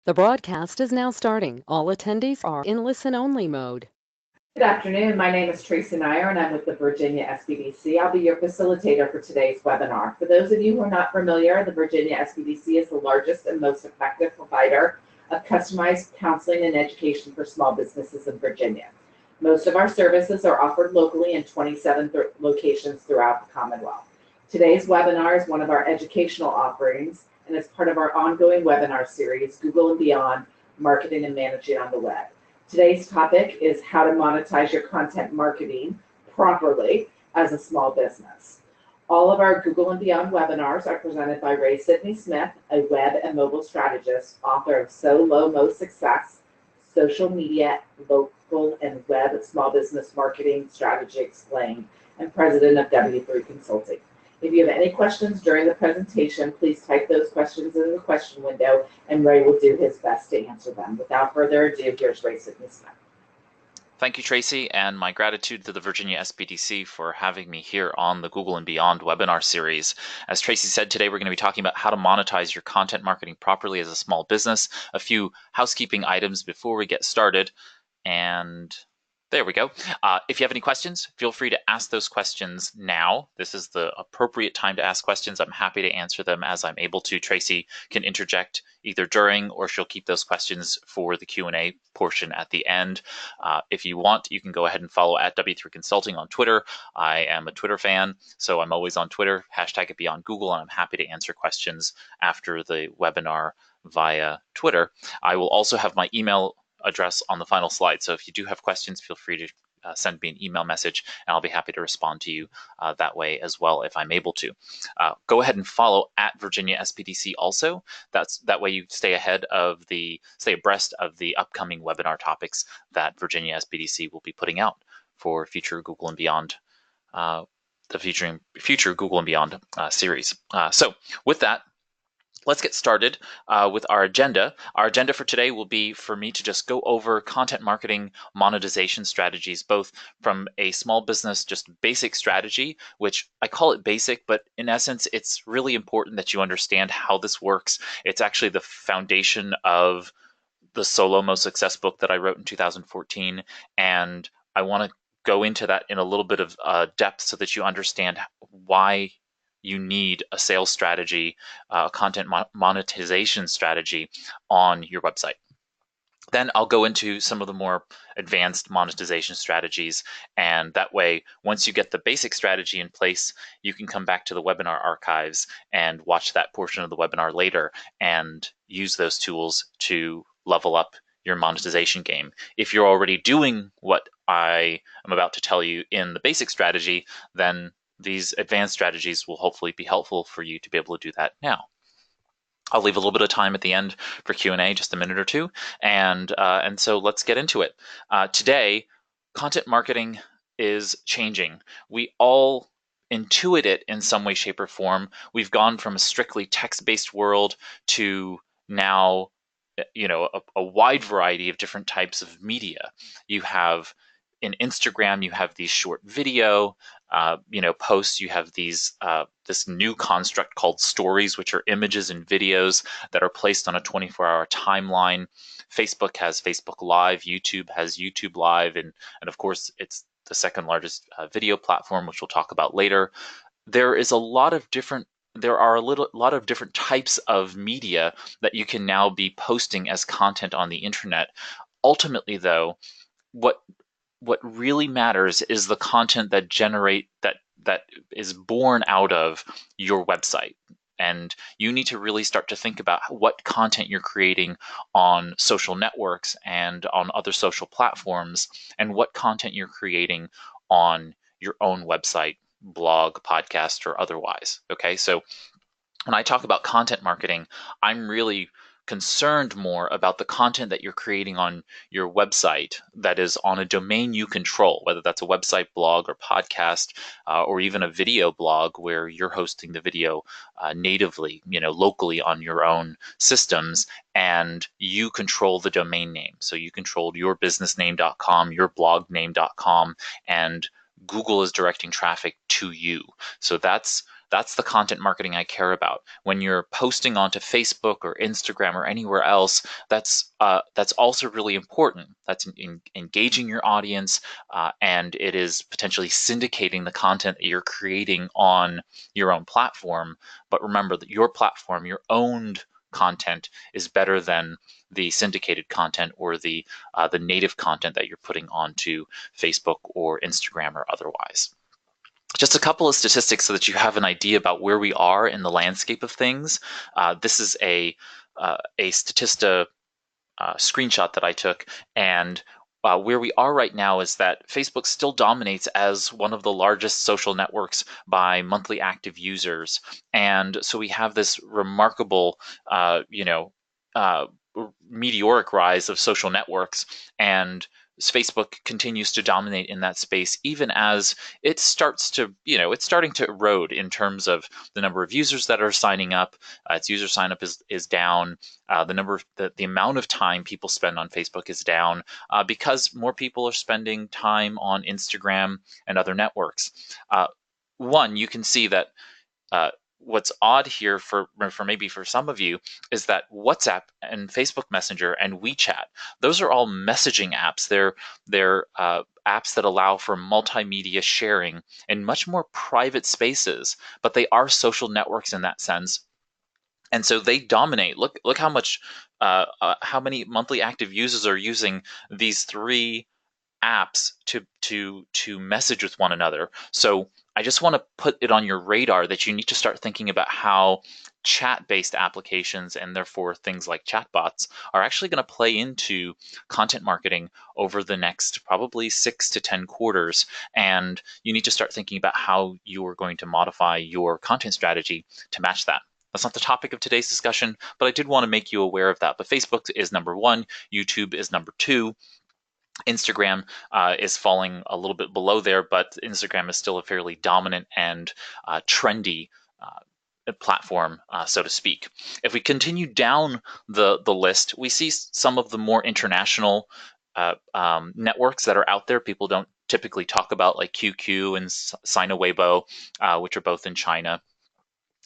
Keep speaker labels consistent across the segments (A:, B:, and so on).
A: The broadcast is now starting. All attendees are in listen-only mode.
B: Good afternoon. My name is Tracy Meyer, and I'm with the Virginia SBDC. I'll be your facilitator for today's webinar. For those of you who are not familiar, the Virginia SBDC is the largest and most effective provider of customized counseling and education for small businesses in Virginia. Most of our services are offered locally in 27 locations throughout the Commonwealth. Today's webinar is one of our educational offerings and is part of our ongoing webinar series, Google and Beyond, Marketing and Managing on the Web. Today's topic is how to monetize your content marketing properly as a small business. All of our Google and Beyond webinars are presented by Ray Sidney-Smith, a web and mobile strategist, author of So Low Mo Success, Social Media, Local and Web Small Business Marketing Strategy Explained, and president of W3 Consulting. If you have any questions during the presentation, please type those questions in the question window, and Ray will do his best to answer them. Without further ado, here's Ray Sidney-Smith.
C: Thank you, Tracy, and my gratitude to the Virginia SBDC for having me here on the Google and Beyond webinar series. As Tracy said, today we're going to be talking about how to monetize your content marketing properly as a small business. A few housekeeping items before we get started, and there we go. If you have any questions, feel free to ask those questions now. This is the appropriate time to ask questions. I'm happy to answer them as I'm able to. Tracy can interject either during, or she'll keep those questions for the Q&A portion at the end. If you want, you can go ahead and follow at W3 Consulting on Twitter. I am a Twitter fan, so I'm always on Twitter. Hashtag it beyond Google, and I'm happy to answer questions after the webinar via Twitter. I will also have my email address on the final slide. So if you do have questions, feel free to send me an email message, and I'll be happy to respond to you that way as well if I'm able to. Go ahead and follow at Virginia SBDC also. That way you stay abreast of the upcoming webinar topics that Virginia SBDC will be putting out for future Google and Beyond, the future Google and Beyond series. So with that, let's get started with our agenda. Our agenda for today will be for me to just go over content marketing monetization strategies, both from a small business, just basic strategy, which I call it basic, but in essence, it's really important that you understand how this works. It's actually the foundation of the So Low Mo Success book that I wrote in 2014, and I want to go into that in a little bit of depth so that you understand why you need a sales strategy, a content monetization strategy on your website. Then I'll go into some of the more advanced monetization strategies, and that way, once you get the basic strategy in place, you can come back to the webinar archives and watch that portion of the webinar later and use those tools to level up your monetization game. If you're already doing what I am about to tell you in the basic strategy, then these advanced strategies will hopefully be helpful for you to be able to do that now. I'll leave a little bit of time at the end for Q&A, just a minute or two, and so let's get into it. Today, content marketing is changing. We all intuit it in some way, shape, or form. We've gone from a strictly text-based world to now, a wide variety of different types of media. You have in Instagram, you have these short video, posts. You have these this new construct called stories, which are images and videos that are placed on a 24-hour timeline. Facebook has Facebook Live. YouTube has YouTube Live, and of course, it's the second largest video platform, which we'll talk about later. There are a lot of different types of media that you can now be posting as content on the internet. Ultimately, though, what really matters is the content that is born out of your website. And you need to really start to think about what content you're creating on social networks and on other social platforms, and what content you're creating on your own website, blog, podcast, or otherwise. Okay, so when I talk about content marketing, I'm really concerned more about the content that you're creating on your website that is on a domain you control, whether that's a website, blog, or podcast, or even a video blog where you're hosting the video natively, locally on your own systems, and you control the domain name. So you control yourbusinessname.com, yourblogName.com, and Google is directing traffic to you. So that's That's the content marketing I care about. When you're posting onto Facebook or Instagram or anywhere else, that's also really important. That's engaging your audience, and it is potentially syndicating the content that you're creating on your own platform. But remember that your platform, your owned content, is better than the syndicated content or the native content that you're putting onto Facebook or Instagram or otherwise. Just a couple of statistics so that you have an idea about where we are in the landscape of things. This is a Statista screenshot that I took, and where we are right now is that Facebook still dominates as one of the largest social networks by monthly active users, and so we have this remarkable, meteoric rise of social networks, and Facebook continues to dominate in that space, even as it starts to, it's starting to erode in terms of the number of users that are signing up. Its user sign up is down. The amount of time people spend on Facebook is down because more people are spending time on Instagram and other networks. One, you can see that what's odd here for maybe for some of you is that WhatsApp and Facebook Messenger and WeChat, those are all messaging apps. They're apps that allow for multimedia sharing in much more private spaces, but they are social networks in that sense. And so they dominate. Look how much, how many monthly active users are using these three apps to message with one another. So I just want to put it on your radar that you need to start thinking about how chat-based applications, and therefore things like chatbots, are actually going to play into content marketing over the next probably 6 to 10 quarters. And you need to start thinking about how you are going to modify your content strategy to match that. That's not the topic of today's discussion, but I did want to make you aware of that. But Facebook is number one, YouTube is number two. Instagram is falling a little bit below there, but Instagram is still a fairly dominant and trendy platform, so to speak. If we continue down the list, we see some of the more international networks that are out there. People don't typically talk about, like QQ and Sina Weibo, which are both in China.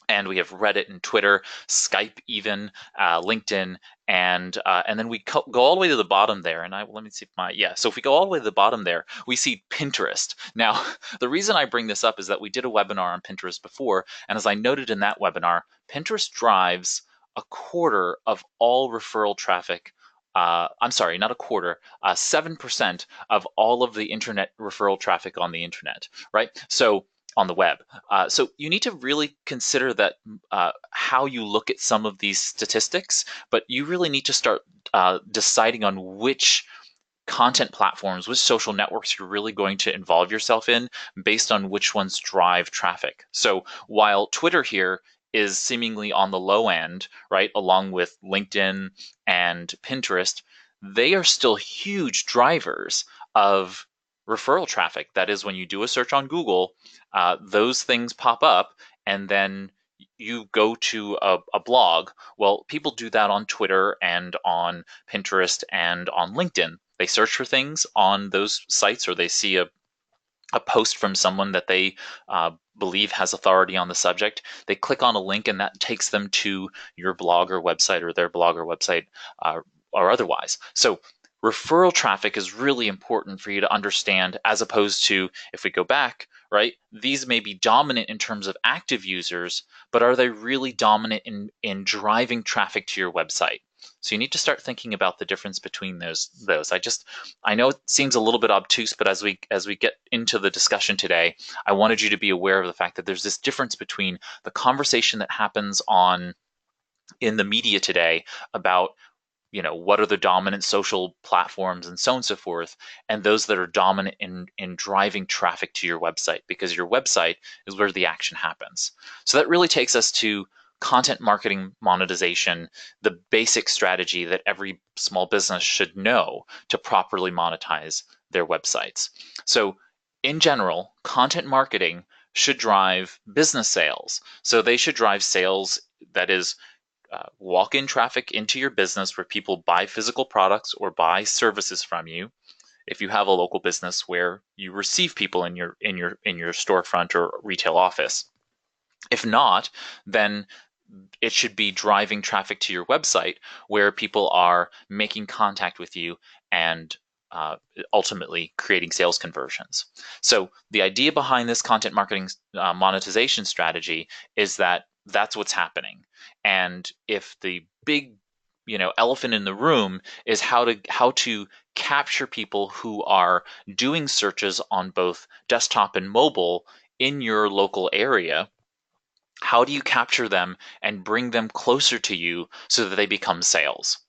C: And we have Reddit and Twitter, Skype, even LinkedIn, and then we go all the way to the bottom there. And let me see if so if we go all the way to the bottom there, we see Pinterest. Now, the reason I bring this up is that we did a webinar on Pinterest before, and as I noted in that webinar, Pinterest drives a quarter of all referral traffic. I'm sorry, not a quarter, 7% of all of the internet referral traffic on the internet, right? So on the web. So you need to really consider that how you look at some of these statistics, but you really need to start deciding on which content platforms, which social networks you're really going to involve yourself in based on which ones drive traffic. So while Twitter here is seemingly on the low end, right, along with LinkedIn and Pinterest, they are still huge drivers of referral traffic. That is, when you do a search on Google, those things pop up, and then you go to a blog. Well, people do that on Twitter and on Pinterest and on LinkedIn. They search for things on those sites, or they see a post from someone that they believe has authority on the subject. They click on a link, and that takes them to your blog or website, or their blog or website, or otherwise. So referral traffic is really important for you to understand, as opposed to, if we go back, right, these may be dominant in terms of active users, but are they really dominant in driving traffic to your website? So you need to start thinking about the difference between those. I know it seems a little bit obtuse, but as we get into the discussion today, I wanted you to be aware of the fact that there's this difference between the conversation that happens in the media today about, what are the dominant social platforms and so on and so forth, and those that are dominant in driving traffic to your website, because your website is where the action happens. So that really takes us to content marketing monetization, the basic strategy that every small business should know to properly monetize their websites. So in general, content marketing should drive business sales. So they should drive sales, that is, walk-in traffic into your business where people buy physical products or buy services from you. If you have a local business where you receive people in your storefront or retail office, If not, then it should be driving traffic to your website where people are making contact with you and ultimately creating sales conversions. So the idea behind this content marketing monetization strategy is that that's what's happening. And if the big elephant in the room is how to capture people who are doing searches on both desktop and mobile in your local area, how do you capture them and bring them closer to you so that they become sales?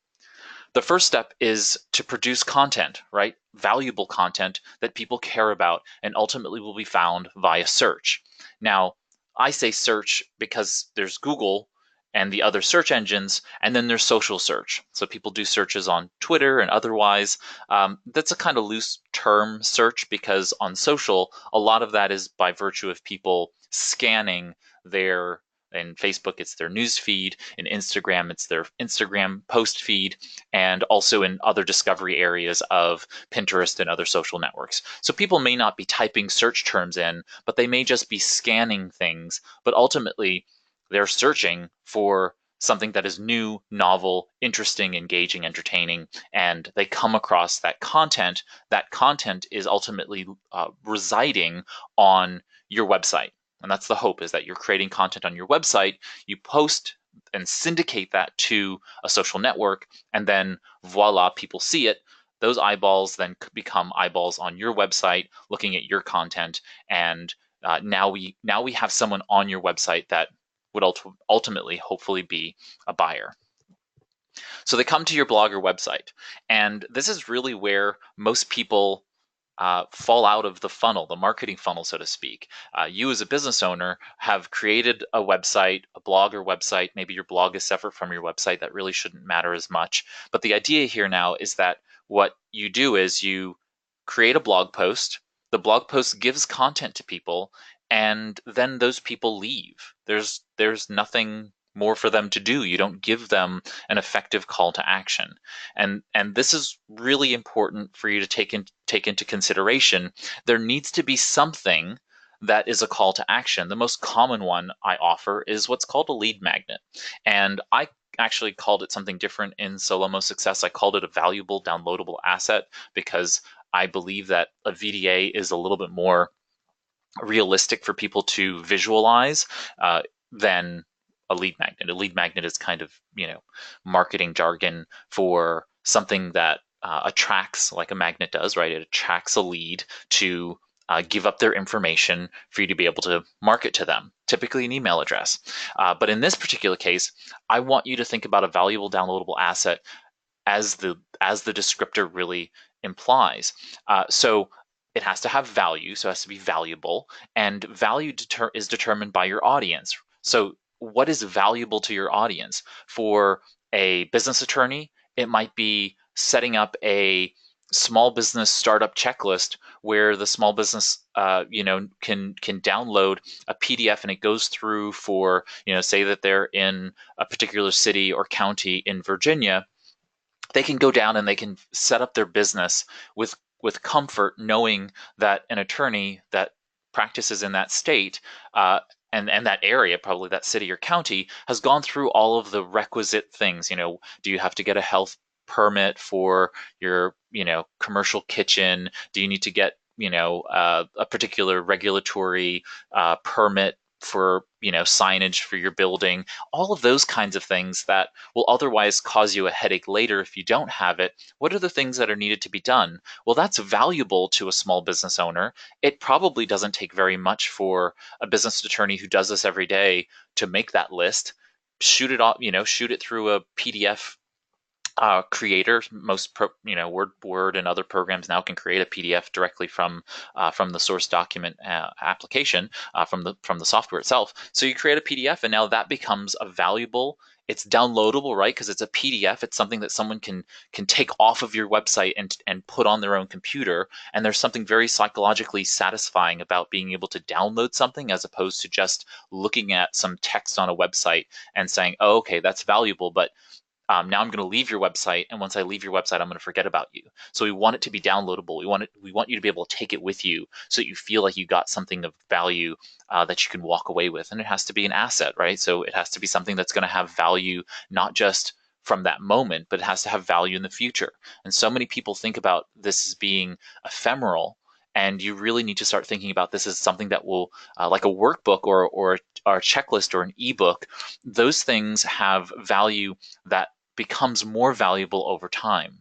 C: The first step is to produce content, right? Valuable content that people care about and ultimately will be found via search. Now, I say search because there's Google and the other search engines, and then there's social search. So people do searches on Twitter and otherwise. That's a kind of loose term, search, because on social, a lot of that is by virtue of people scanning their, in Facebook, it's their news feed. In Instagram, it's their Instagram post feed, and also in other discovery areas of Pinterest and other social networks. So people may not be typing search terms in, but they may just be scanning things. But ultimately, they're searching for something that is new, novel, interesting, engaging, entertaining, and they come across that content. That content is ultimately residing on your website. And that's the hope, is that you're creating content on your website, you post and syndicate that to a social network, and then voila, people see it. Those eyeballs then become eyeballs on your website looking at your content, and now we have someone on your website that would ultimately hopefully be a buyer. So they come to your blog or website, and this is really where most people fall out of the funnel, the marketing funnel, so to speak. You as a business owner have created a website, a blog or website. Maybe your blog is separate from your website. That really shouldn't matter as much. But the idea here now is that what you do is you create a blog post. The blog post gives content to people, and then those people leave. There's nothing more for them to do. You don't give them an effective call to action. And this is really important for you to take into consideration. There needs to be something that is a call to action. The most common one I offer is what's called a lead magnet. And I actually called it something different in Solomo Success. I called it a valuable downloadable asset because I believe that a VDA is a little bit more realistic for people to visualize than a lead magnet. A lead magnet is kind of, marketing jargon for something that attracts, like a magnet does, right? It attracts a lead to give up their information for you to be able to market to them, typically an email address. But in this particular case, I want you to think about a valuable downloadable asset as the descriptor really implies. So it has to have value, so it has to be valuable, and value is determined by your audience. So what is valuable to your audience? For a business attorney, it might be setting up a small business startup checklist where the small business can download a PDF, and it goes through for, say that they're in a particular city or county in Virginia. They can go down and they can set up their business with comfort, knowing that an attorney that practices in that state and that area, probably that city or county, has gone through all of the requisite things. Do you have to get a health permit for your commercial kitchen? Do you need to get a particular regulatory permit for signage for your building? All of those kinds of things that will otherwise cause you a headache later if you don't have it. What are the things that are needed to be done? Well, that's valuable to a small business owner. It probably doesn't take very much for a business attorney who does this every day to make that list. Shoot it off, shoot it through a PDF creator. Most Word and other programs now can create a PDF directly from the source document application from the software itself. So you create a PDF, and now that becomes a valuable. It's downloadable, right? Because it's a PDF. It's something that someone can take off of your website and put on their own computer. And there's something very psychologically satisfying about being able to download something as opposed to just looking at some text on a website and saying, "Oh, okay, that's valuable," but Now I'm going to leave your website, and once I leave your website, I'm going to forget about you. So we want it to be downloadable. We want you to be able to take it with you, so that you feel like you got something of value that you can walk away with. And it has to be an asset, right? So it has to be something that's going to have value, not just from that moment, but it has to have value in the future. And so many people think about this as being ephemeral, and you really need to start thinking about this as something that will, like a workbook or a checklist or an ebook. Those things have value that becomes more valuable over time.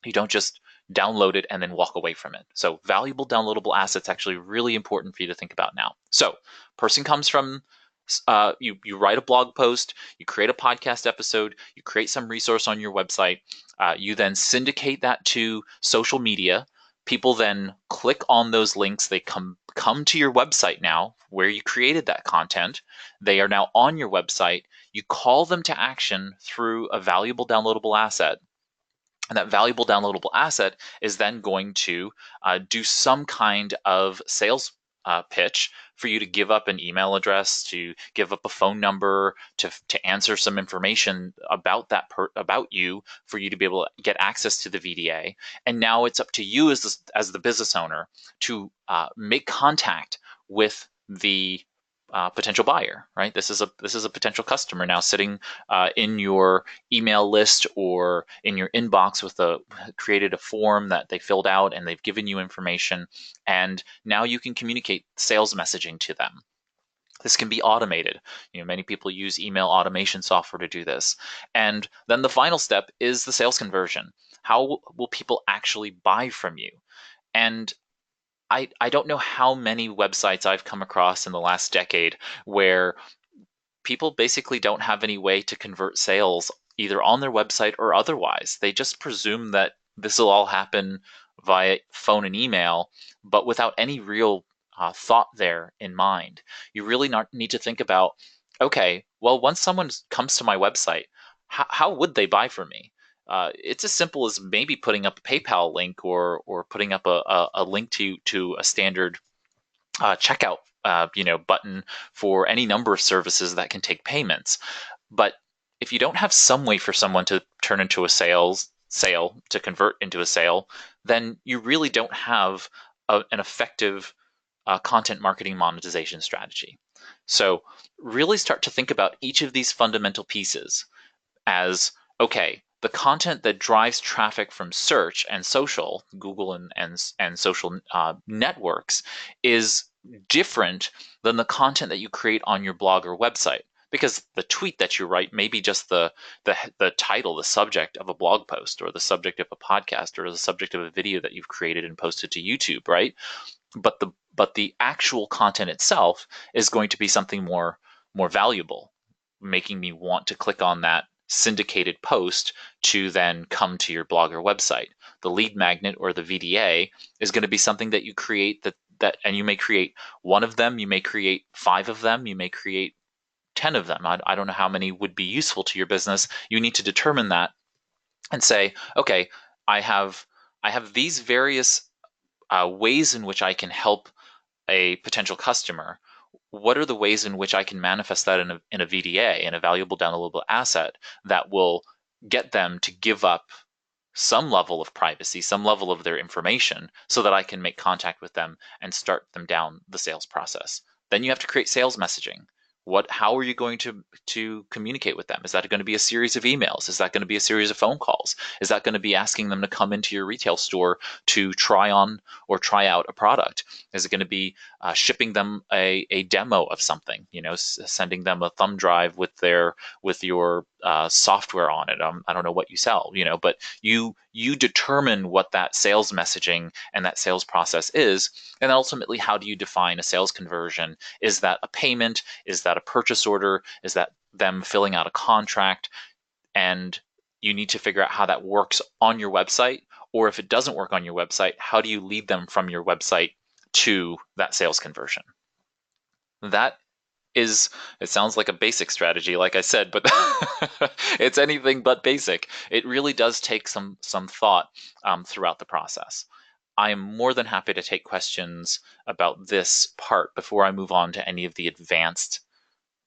C: You don't just download it and then walk away from it. So valuable downloadable assets actually really important for you to think about now. So person comes from you write a blog post, you create a podcast episode, you create some resource on your website, you then syndicate that to social media. People then click on those links. They come to your website now where you created that content. They are now on your website. You call them to action through a valuable downloadable asset. And that valuable downloadable asset is then going to do some kind of sales pitch for you to give up an email address, to give up a phone number, to answer some information about about you, for you to be able to get access to the VDA. And now it's up to you as the business owner to make contact with the potential buyer, right? This is a potential customer now sitting in your email list or in your inbox with created a form that they filled out, and they've given you information, and now you can communicate sales messaging to them. This can be automated. Many people use email automation software to do this. And then the final step is the sales conversion. How will people actually buy from you? And I don't know how many websites I've come across in the last decade where people basically don't have any way to convert sales either on their website or otherwise. They just presume that this will all happen via phone and email, but without any real thought there in mind. You really need to think about, okay, well, once someone comes to my website, how would they buy from me? It's as simple as maybe putting up a PayPal link or putting up a link to a standard checkout button for any number of services that can take payments. But if you don't have some way for someone to turn into a sale to convert into a sale, then you really don't have an effective content marketing monetization strategy. So really start to think about each of these fundamental pieces as, okay, the content that drives traffic from search and social, Google and social networks, is different than the content that you create on your blog or website. Because the tweet that you write may be just the title, the subject of a blog post, or the subject of a podcast, or the subject of a video that you've created and posted to YouTube, right? But the actual content itself is going to be something more valuable, making me want to click on that syndicated post to then come to your blog or website. The lead magnet or the VDA is going to be something that you create and you may create one of them, you may create 5 of them, you may create 10 of them. I don't know how many would be useful to your business. You need to determine that and say, okay, I have these various ways in which I can help a potential customer. What are the ways in which I can manifest that in a VDA, in a valuable downloadable asset, that will get them to give up some level of privacy, some level of their information, so that I can make contact with them and start them down the sales process? Then you have to create sales messaging. How are you going to communicate with them? Is that going to be a series of emails? Is that going to be a series of phone calls? Is that going to be asking them to come into your retail store to try on or try out a product? Is it going to be shipping them a demo of something? Sending them a thumb drive with your software on it. I don't know what you sell, but you determine what that sales messaging and that sales process is, and ultimately, how do you define a sales conversion? Is that a payment? Is that a purchase order? Is that them filling out a contract? And you need to figure out how that works on your website, or if it doesn't work on your website, how do you lead them from your website to that sales conversion? It sounds like a basic strategy, like I said, but it's anything but basic. It really does take some thought throughout the process. I am more than happy to take questions about this part before I move on to any of the advanced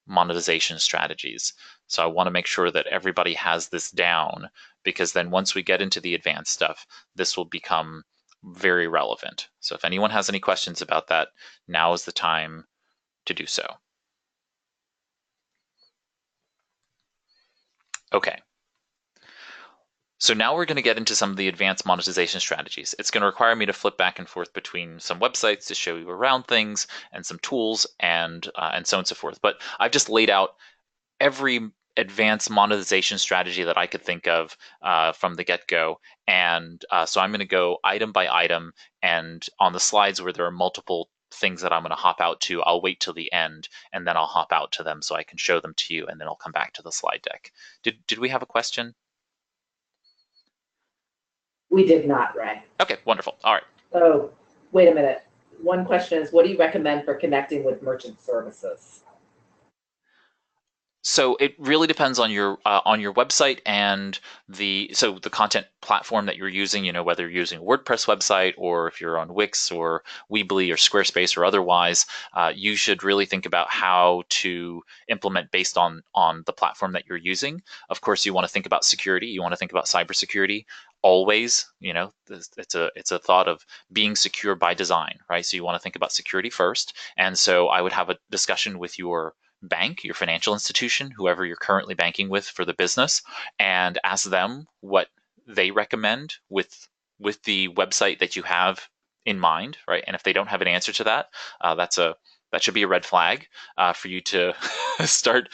C: monetization strategies. So I want to make sure that everybody has this down, because then once we get into the advanced stuff, this will become very relevant. So if anyone has any questions about that, now is the time to do so. Okay. So now we're going to get into some of the advanced monetization strategies. It's going to require me to flip back and forth between some websites to show you around things and some tools and so on and so forth. But I've just laid out every advanced monetization strategy that I could think of from the get-go. And so I'm going to go item by item, and on the slides where there are multiple things that I'm going to hop out to, I'll wait till the end and then I'll hop out to them so I can show them to you, and then I'll come back to the slide deck. Did we have a question?
B: We did not, Ray.
C: Okay, wonderful. All right.
B: Oh, wait a minute. One question is, what do you recommend for connecting with merchant services?
C: So it really depends on your website and the content platform that you're using. You know, whether you're using a WordPress website or if you're on Wix or Weebly or Squarespace or otherwise, you should really think about how to implement based on the platform that you're using. Of course, you want to think about security. You want to think about cybersecurity always. You know, it's a thought of being secure by design, right? So you want to think about security first. And so I would have a discussion with your bank, your financial institution, whoever you're currently banking with for the business, and ask them what they recommend with the website that you have in mind, right? And if they don't have an answer to that, that should be a red flag for you to start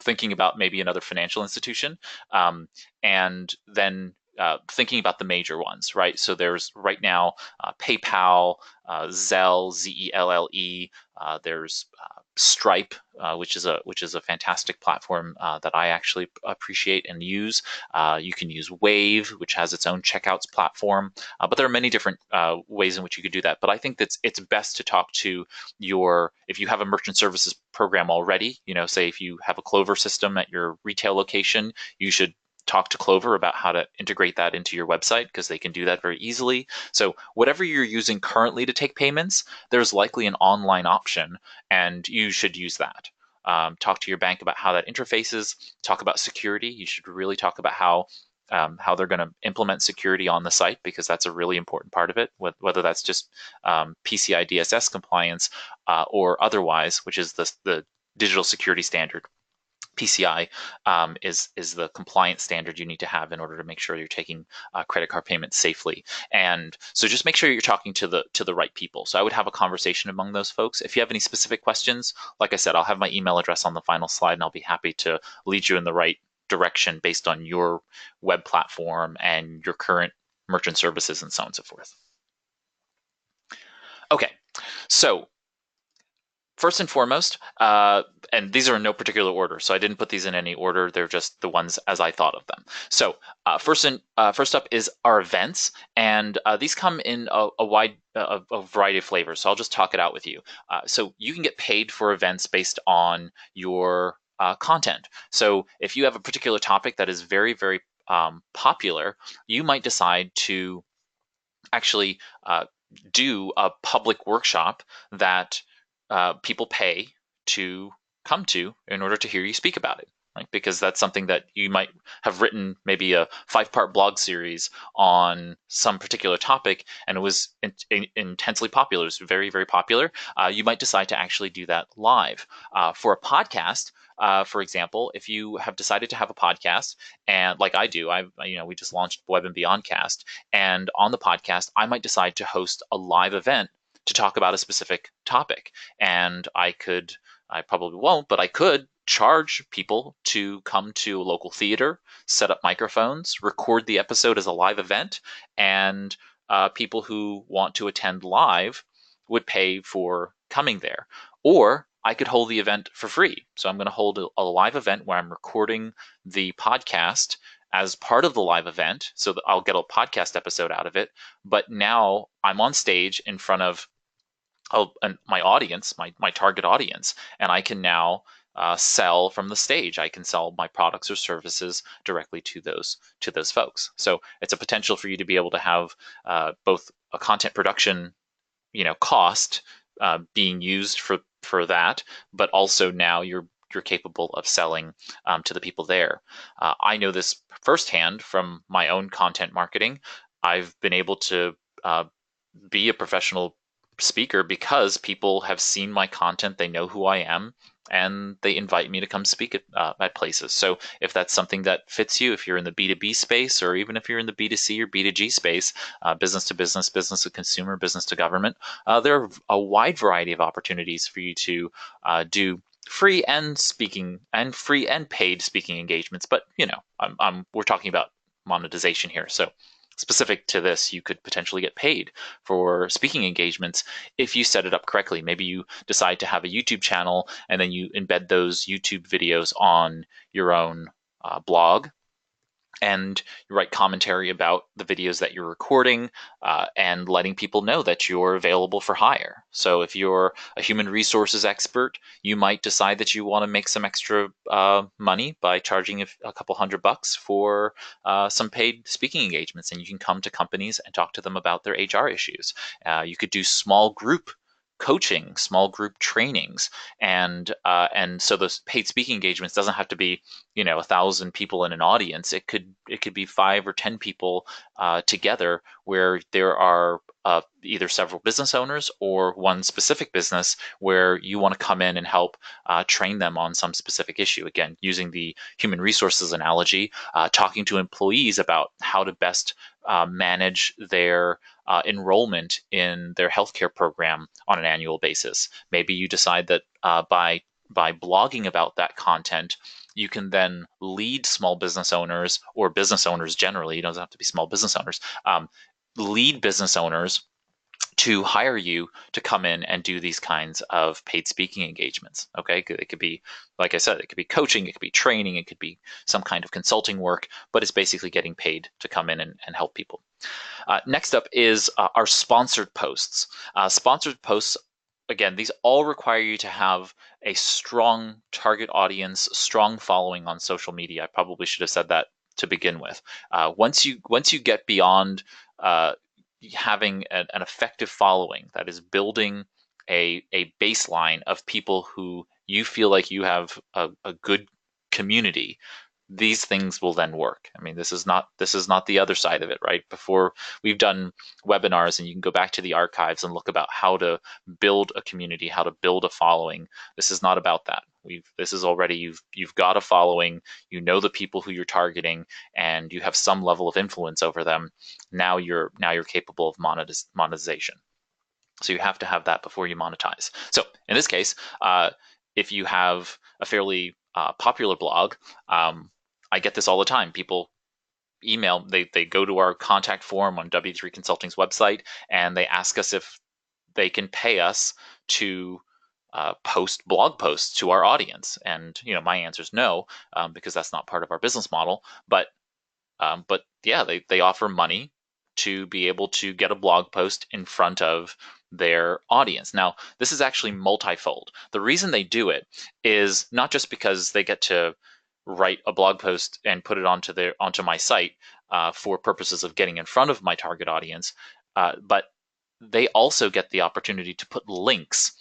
C: thinking about maybe another financial institution, and then thinking about the major ones, right? So there's right now PayPal, Zelle, Zelle. There's Stripe, which is a fantastic platform that I actually appreciate and use. You can use Wave, which has its own checkouts platform, but there are many different ways in which you could do that. But I think that it's best to talk to if you have a merchant services program already. You know, say if you have a Clover system at your retail location, you should talk to Clover about how to integrate that into your website, because they can do that very easily. So whatever you're using currently to take payments, there's likely an online option, and you should use that. Talk to your bank about how that interfaces. Talk about security. You should really talk about how they're going to implement security on the site, because that's a really important part of it, whether that's just PCI DSS compliance or otherwise, which is the digital security standard. PCI is the compliance standard you need to have in order to make sure you're taking credit card payments safely. And so just make sure you're talking to the right people. So I would have a conversation among those folks. If you have any specific questions, like I said, I'll have my email address on the final slide, and I'll be happy to lead you in the right direction based on your web platform and your current merchant services and so on and so forth. Okay, so first and foremost, and these are in no particular order, so I didn't put these in any order. They're just the ones as I thought of them. So first up is our events, and these come in a variety of flavors. So I'll just talk it out with you. So you can get paid for events based on your content. So if you have a particular topic that is very, very popular, you might decide to actually do a public workshop that people pay to come to in order to hear you speak about it, right? Because that's something that you might have written, maybe a 5-part blog series on some particular topic, and it was intensely popular. It was very, very popular. You might decide to actually do that live. For a podcast, for example, if you have decided to have a podcast, and like I do, we just launched Web and Beyond Cast, and on the podcast, I might decide to host a live event to talk about a specific topic. And I probably won't, but I could charge people to come to a local theater, set up microphones, record the episode as a live event, and people who want to attend live would pay for coming there. Or I could hold the event for free. So I'm going to hold a live event where I'm recording the podcast as part of the live event, so that I'll get a podcast episode out of it. But now I'm on stage in front of my audience, my target audience, and I can now sell from the stage. I can sell my products or services directly to those folks. So it's a potential for you to be able to have both a content production, cost being used for that, but also now you're you're capable of selling to the people there. I know this firsthand from my own content marketing. I've been able to be a professional speaker because people have seen my content, they know who I am, and they invite me to come speak at places. So if that's something that fits you, if you're in the B2B space, or even if you're in the B2C or B2G space, business to business, business to consumer, business to government, there are a wide variety of opportunities for you to do free and paid speaking engagements. But we're talking about monetization here. So specific to this, you could potentially get paid for speaking engagements if you set it up correctly. Maybe you decide to have a YouTube channel and then you embed those YouTube videos on your own blog, and you write commentary about the videos that you're recording, and letting people know that you're available for hire. So if you're a human resources expert, you might decide that you want to make some extra money by charging a couple $100 for some paid speaking engagements, and you can come to companies and talk to them about their HR issues. You could do small group coaching, small group trainings, and so those paid speaking engagements doesn't have to be 1,000 people in an audience. It could be 5 or 10 people together, where there are either several business owners or one specific business where you want to come in and help train them on some specific issue. Again, using the human resources analogy, talking to employees about how to best manage their enrollment in their healthcare program on an annual basis. Maybe you decide that by blogging about that content, you can then lead small business owners, or business owners generally, it doesn't have to be small business owners, lead business owners to hire you to come in and do these kinds of paid speaking engagements. Okay, it could be, like I said, it could be coaching, it could be training, it could be some kind of consulting work, but it's basically getting paid to come in and help people. Next up is our sponsored posts. Sponsored posts, again, these all require you to have a strong target audience, strong following on social media. I probably should have said that to begin with. Once you get beyond having an effective following that is building a baseline of people who you feel like you have a good community, these things will then work. I mean, this is not the other side of it, right? Before, we've done webinars, and you can go back to the archives and look about how to build a community, how to build a following. This is not about that. This is already, you've got a following, you know the people who you're targeting, and you have some level of influence over them. Now you're capable of monetization. So you have to have that before you monetize. So in this case, if you have a fairly popular blog, I get this all the time. People email, they go to our contact form on W3 Consulting's website, and they ask us if they can pay us to post blog posts to our audience. And my answer is no, because that's not part of our business model. But yeah, they offer money to be able to get a blog post in front of their audience. Now, this is actually multifold. The reason they do it is not just because they get to write a blog post and put it onto my site for purposes of getting in front of my target audience, but they also get the opportunity to put links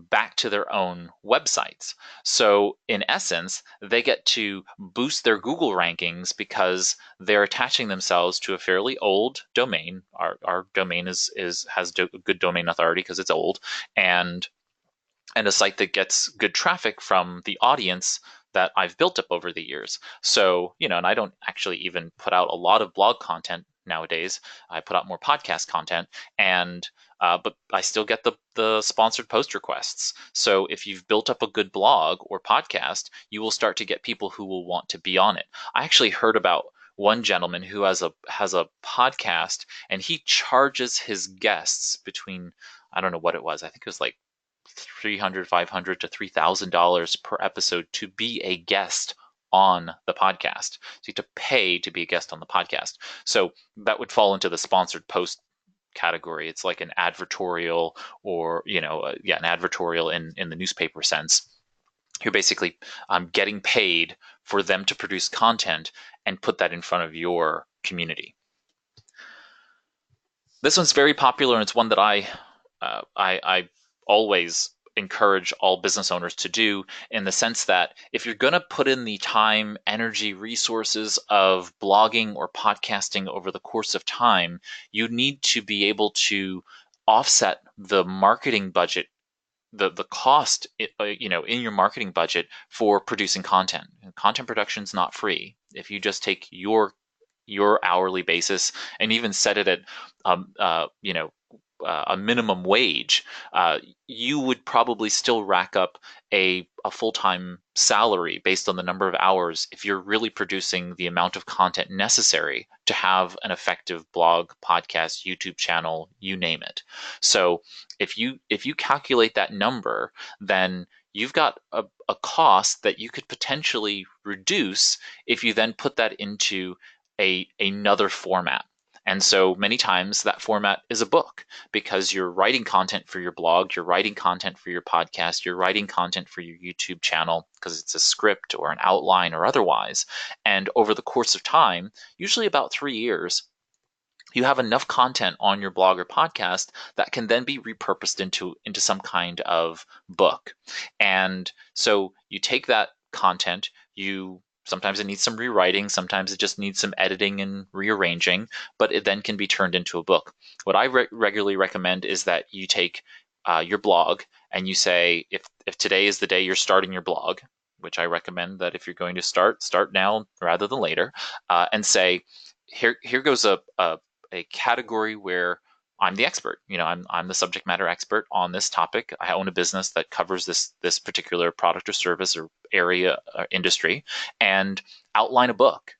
C: back to their own websites. So in essence, they get to boost their Google rankings because they're attaching themselves to a fairly old domain. Our domain has good domain authority because it's old, and a site that gets good traffic from the audience that I've built up over the years. So, and I don't actually even put out a lot of blog content nowadays. I put out more podcast content, and but I still get the sponsored post requests. So if you've built up a good blog or podcast, you will start to get people who will want to be on it. I actually heard about one gentleman who has a podcast, and he charges his guests between, I don't know what it was, I think it was like $300, $500 to $3,000 per episode to be a guest on the podcast. So you have to pay to be a guest on the podcast. So that would fall into the sponsored post category. It's like an advertorial, or an advertorial in the newspaper sense. You're basically getting paid for them to produce content and put that in front of your community. This one's very popular, and it's one that I always encourage all business owners to do, in the sense that if you're going to put in the time, energy, resources of blogging or podcasting over the course of time, you need to be able to offset the marketing budget, the cost, in your marketing budget for producing content. And content production is not free. If you just take your hourly basis and even set it at um, uh, you know a minimum wage, you would probably still rack up a full-time salary based on the number of hours if you're really producing the amount of content necessary to have an effective blog, podcast, YouTube channel, you name it. So if you calculate that number, then you've got a cost that you could potentially reduce if you then put that into another format. And so many times that format is a book, because you're writing content for your blog, you're writing content for your podcast, you're writing content for your YouTube channel because it's a script or an outline or otherwise. And over the course of time, usually about 3 years, you have enough content on your blog or podcast that can then be repurposed into some kind of book. And so you take that content, you sometimes it needs some rewriting, sometimes it just needs some editing and rearranging, but it then can be turned into a book. What I regularly recommend is that you take your blog and you say, if today is the day you're starting your blog, which I recommend that if you're going to start now rather than later, and say, here goes a category where I'm the expert. I'm the subject matter expert on this topic. I own a business that covers this particular product or service or area or industry, and outline a book.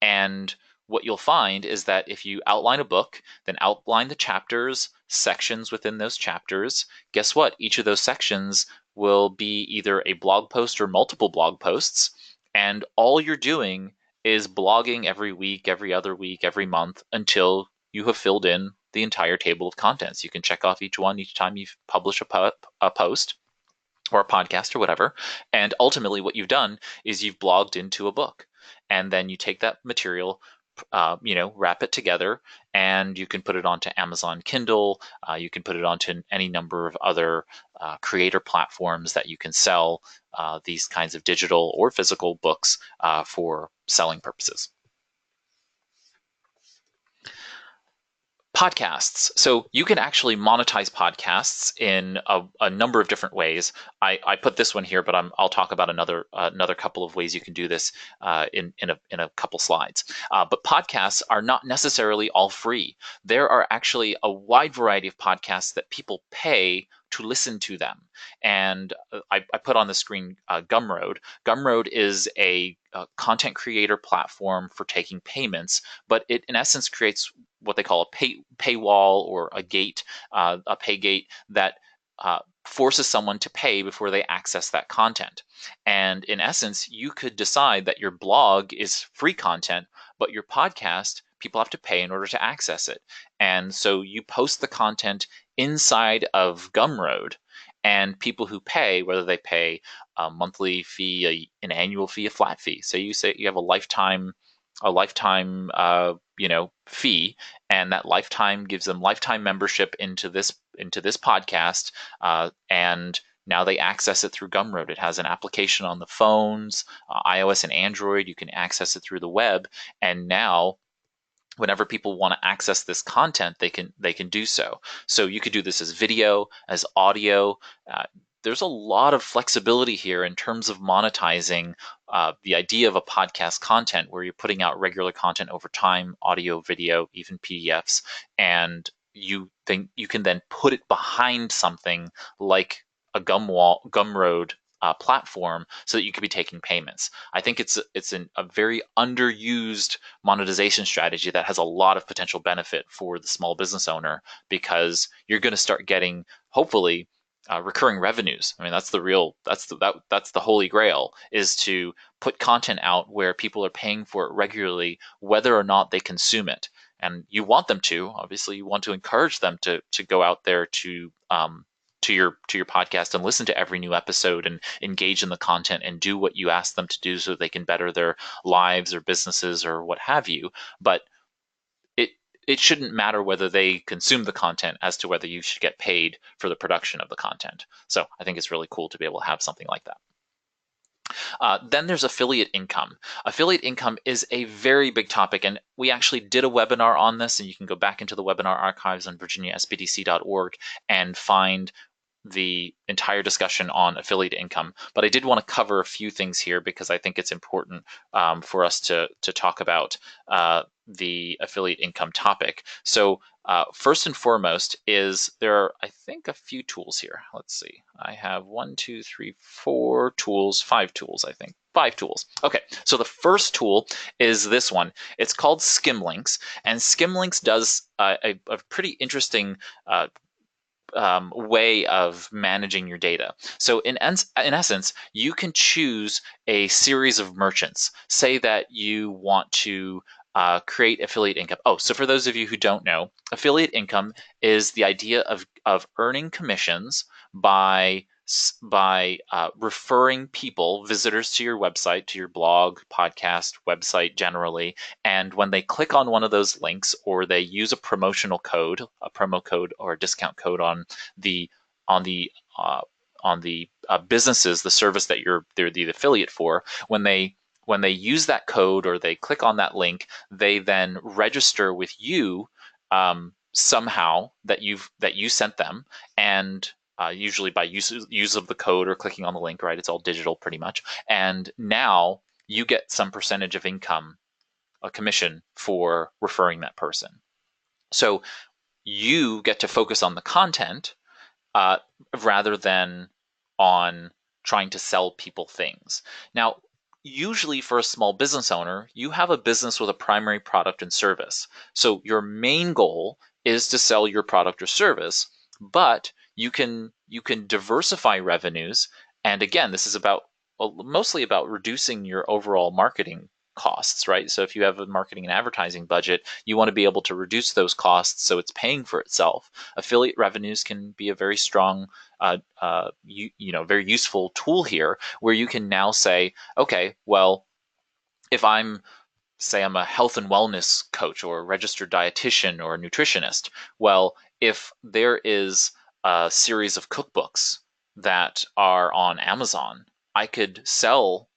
C: And what you'll find is that if you outline a book, then outline the chapters, sections within those chapters, guess what? Each of those sections will be either a blog post or multiple blog posts. And all you're doing is blogging every week, every other week, every month until you have filled in the entire table of contents. You can check off each one each time you publish a post or a podcast or whatever. And ultimately, what you've done is you've blogged into a book. And then you take that material, wrap it together, and you can put it onto Amazon Kindle. You can put it onto any number of other creator platforms that you can sell these kinds of digital or physical books for selling purposes. Podcasts. So you can actually monetize podcasts in a number of different ways. I put this one here, but I'll talk about another couple of ways you can do this in a couple slides. But podcasts are not necessarily all free. There are actually a wide variety of podcasts that people pay to listen to them. And I put on the screen Gumroad. Gumroad is a content creator platform for taking payments, but it in essence creates what they call a paywall or a gate, a pay gate that forces someone to pay before they access that content. And in essence, you could decide that your blog is free content, but your podcast, people have to pay in order to access it. And so you post the content inside of Gumroad, and people who pay, whether they pay a monthly fee, an annual fee, a flat fee. So you say you have a lifetime fee, and that lifetime gives them lifetime membership into this podcast, and now they access it through Gumroad. It has an application on the phones, iOS and Android. You can access it through the web, and now whenever people want to access this content, they can do so. So you could do this as video, as audio. There's a lot of flexibility here in terms of monetizing the idea of a podcast content, where you're putting out regular content over time, audio, video, even PDFs, and you can then put it behind something like a Gumroad platform, so that you could be taking payments. I think it's a very underused monetization strategy that has a lot of potential benefit for the small business owner, because you're going to start getting, hopefully, recurring revenues. I mean, that's the holy grail, is to put content out where people are paying for it regularly, whether or not they consume it. And you want them to. Obviously, you want to encourage them to go out there to your podcast and listen to every new episode and engage in the content and do what you ask them to do, so they can better their lives or businesses or what have you. But it shouldn't matter whether they consume the content as to whether you should get paid for the production of the content. So I think it's really cool to be able to have something like that. Then there's affiliate income. Affiliate income is a very big topic, and we actually did a webinar on this, and you can go back into the webinar archives on virginiaspdc.org and find the entire discussion on affiliate income. But I did want to cover a few things here because I think it's important for us to talk about the affiliate income topic. So first and foremost is there are, I think, a few tools here. Let's see. I have 1, 2, 3, 4 tools, 5 tools, I think. 5 tools. Okay, so the first tool is this one. It's called Skimlinks, and Skimlinks does a pretty interesting way of managing your data. So in essence, you can choose a series of merchants. Say that you want to create affiliate income. Oh, so for those of you who don't know, affiliate income is the idea of earning commissions by referring people, visitors to your website, to your blog, podcast, website generally, and when they click on one of those links or they use a promotional code, a promo code or a discount code on the businesses, the service that they're the affiliate for, when they use that code or they click on that link, they then register with you somehow that you sent them, and usually by use of the code or clicking on the link, right? It's all digital pretty much. And now you get some percentage of income, a commission for referring that person. So you get to focus on the content rather than on trying to sell people things. Now, usually for a small business owner, you have a business with a primary product and service. So your main goal is to sell your product or service, but you can diversify revenues. And again, this is mostly about reducing your overall marketing costs, right? So if you have a marketing and advertising budget, you want to be able to reduce those costs so it's paying for itself. Affiliate revenues can be a very strong, very useful tool here, where you can now say, okay, well, if I'm a health and wellness coach or a registered dietitian or a nutritionist, well, if there is a series of cookbooks that are on Amazon, I could sell.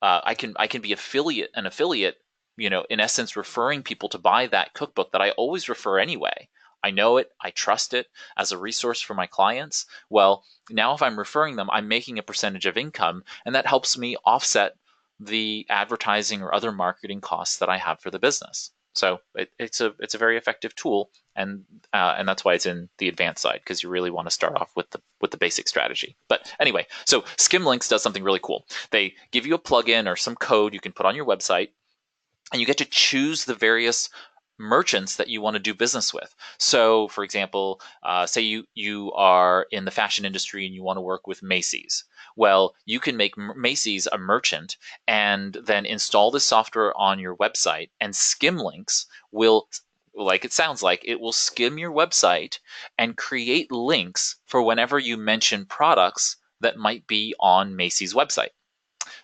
C: I can be an affiliate, in essence, referring people to buy that cookbook that I always refer anyway. I know it, I trust it as a resource for my clients. Well, now if I'm referring them, I'm making a percentage of income, and that helps me offset the advertising or other marketing costs that I have for the business. So it's a very effective tool, and that's why it's in the advanced side, because you really want to start off with the basic strategy. But anyway, so Skimlinks does something really cool. They give you a plugin or some code you can put on your website, and you get to choose the various merchants that you want to do business with. So, for example, say you are in the fashion industry and you want to work with Macy's. Well, you can make Macy's a merchant and then install this software on your website, and Skimlinks will, like it sounds like, it will skim your website and create links for whenever you mention products that might be on Macy's website.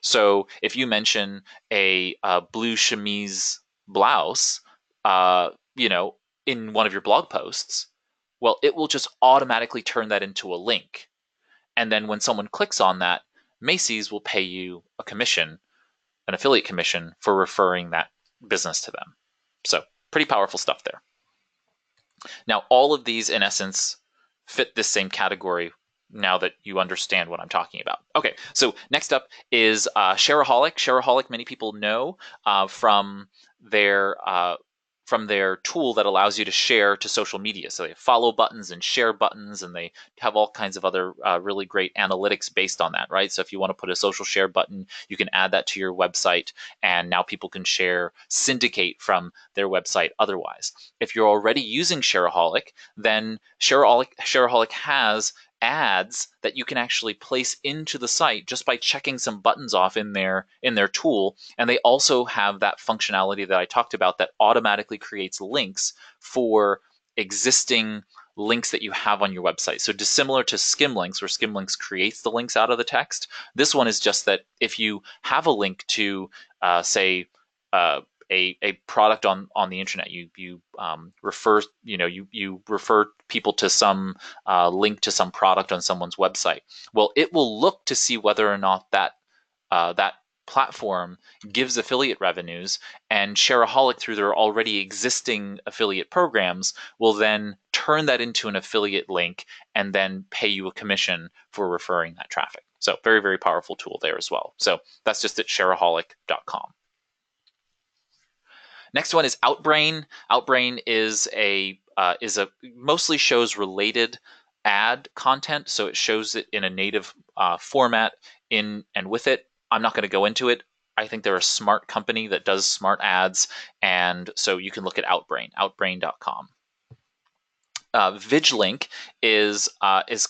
C: So if you mention a blue chemise blouse, in one of your blog posts, well, it will just automatically turn that into a link. And then when someone clicks on that, Macy's will pay you a commission, an affiliate commission, for referring that business to them. So pretty powerful stuff there. Now, all of these, in essence, fit this same category now that you understand what I'm talking about. Okay, so next up is Shareaholic. Shareaholic, many people know from their tool that allows you to share to social media. So they have follow buttons and share buttons, and they have all kinds of other really great analytics based on that, right? So if you want to put a social share button, you can add that to your website, and now people can syndicate from their website otherwise. If you're already using Shareaholic, then Shareaholic has ads that you can actually place into the site just by checking some buttons off in their tool. And they also have that functionality that I talked about that automatically creates links for existing links that you have on your website. So dissimilar to Skimlinks, where Skimlinks creates the links out of the text, this one is just that if you have a link to, say, a product on the internet. You refer you refer people to some link to some product on someone's website. Well, it will look to see whether or not that platform gives affiliate revenues, and Shareaholic, through their already existing affiliate programs, will then turn that into an affiliate link and then pay you a commission for referring that traffic. So very, very powerful tool there as well. So that's just at shareaholic.com. Next one is Outbrain. Outbrain is a mostly shows related ad content, so it shows it in a native format in and with it. I'm not going to go into it. I think they're a smart company that does smart ads, and so you can look at Outbrain, outbrain.com. VigLink is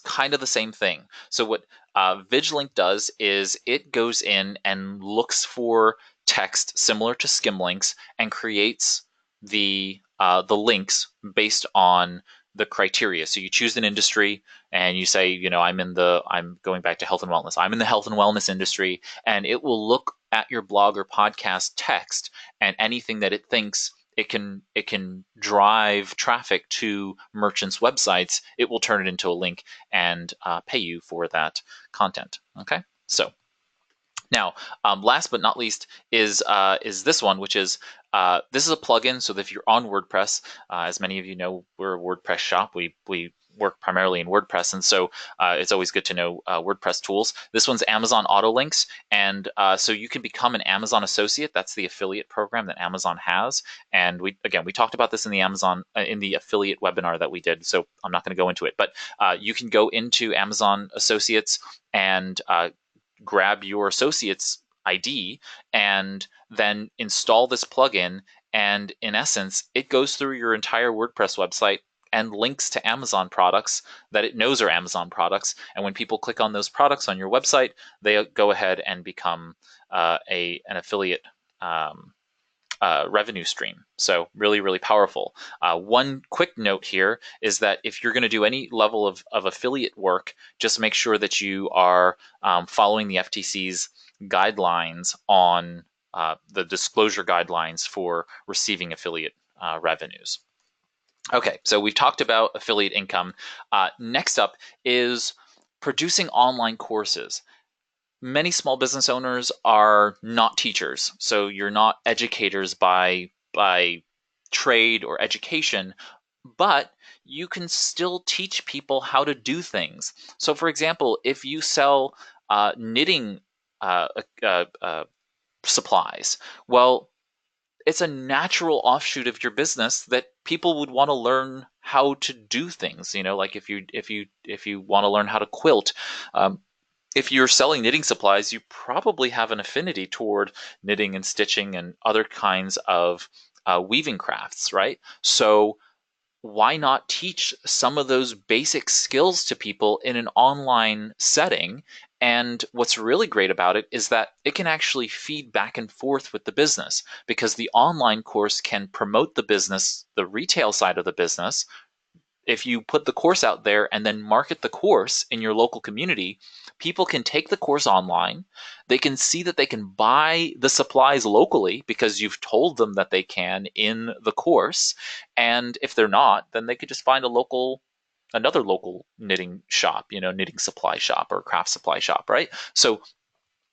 C: kind of the same thing. So what VigLink does is it goes in and looks for text similar to skim links and creates the links based on the criteria. So you choose an industry and you say, I'm going back to health and wellness. I'm in the health and wellness industry, and it will look at your blog or podcast text, and anything that it thinks it can drive traffic to merchants' websites, it will turn it into a link and pay you for that content. Okay, so now, last but not least is this one, which is this is a plugin. So that if you're on WordPress, as many of you know, we're a WordPress shop. We work primarily in WordPress, and so it's always good to know WordPress tools. This one's Amazon Autolinks, and so you can become an Amazon associate. That's the affiliate program that Amazon has, and we talked about this in the in the affiliate webinar that we did. So I'm not going to go into it, but you can go into Amazon Associates and grab your associate's ID and then install this plugin. And in essence, it goes through your entire WordPress website and links to Amazon products that it knows are Amazon products. And when people click on those products on your website, they go ahead and become an affiliate revenue stream. So really, really powerful. One quick note here is that if you're going to do any level of affiliate work, just make sure that you are following the FTC's guidelines on the disclosure guidelines for receiving affiliate revenues. Okay, so we've talked about affiliate income. Next up is producing online courses. Many small business owners are not teachers, so you're not educators by trade or education, but you can still teach people how to do things. So, for example, if you sell knitting supplies, well, it's a natural offshoot of your business that people would want to learn how to do things. Like if you want to learn how to quilt. If you're selling knitting supplies, you probably have an affinity toward knitting and stitching and other kinds of weaving crafts, right? So why not teach some of those basic skills to people in an online setting? And what's really great about it is that it can actually feed back and forth with the business, because the online course can promote the business, the retail side of the business. If you put the course out there and then market the course in your local community, people can take the course online. They can see that they can buy the supplies locally because you've told them that they can in the course. And if they're not, then they could just find another local knitting shop, knitting supply shop or craft supply shop, right? So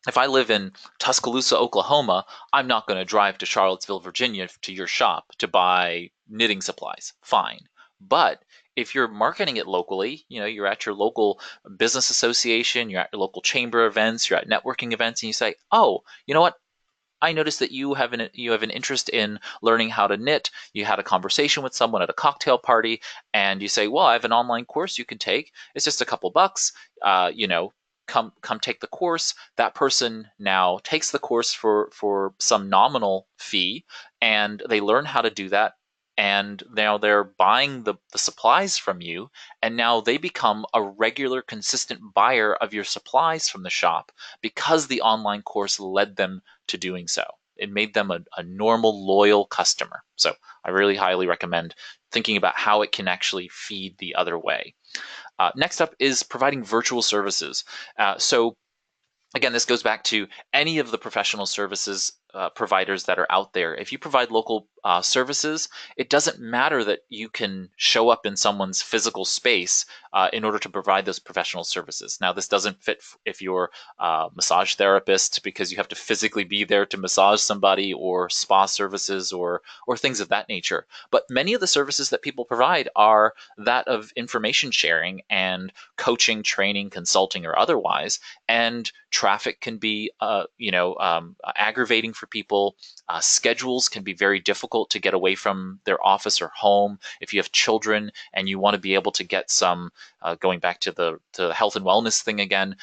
C: if I live in Tuscaloosa, Oklahoma, I'm not going to drive to Charlottesville, Virginia to your shop to buy knitting supplies. Fine. But if you're marketing it locally, you're at your local business association, you're at your local chamber events, you're at networking events, and you say, oh, you know what? I noticed that you have an interest in learning how to knit. You had a conversation with someone at a cocktail party, and you say, well, I have an online course you can take. It's just a couple bucks. Come take the course. That person now takes the course for some nominal fee, and they learn how to do that. And now they're buying the supplies from you, and now they become a regular, consistent buyer of your supplies from the shop because the online course led them to doing so. It made them a normal, loyal customer. So I really highly recommend thinking about how it can actually feed the other way. Next up is providing virtual services. So again, this goes back to any of the professional services providers that are out there. If you provide local services, it doesn't matter that you can show up in someone's physical space in order to provide those professional services. Now, this doesn't fit if you're a massage therapist, because you have to physically be there to massage somebody, or spa services, or things of that nature. But many of the services that people provide are that of information sharing and coaching, training, consulting, or otherwise. And traffic can be, aggravating for people. Schedules can be very difficult to get away from their office or home. If you have children and you want to be able to get some, going back to the health and wellness thing again,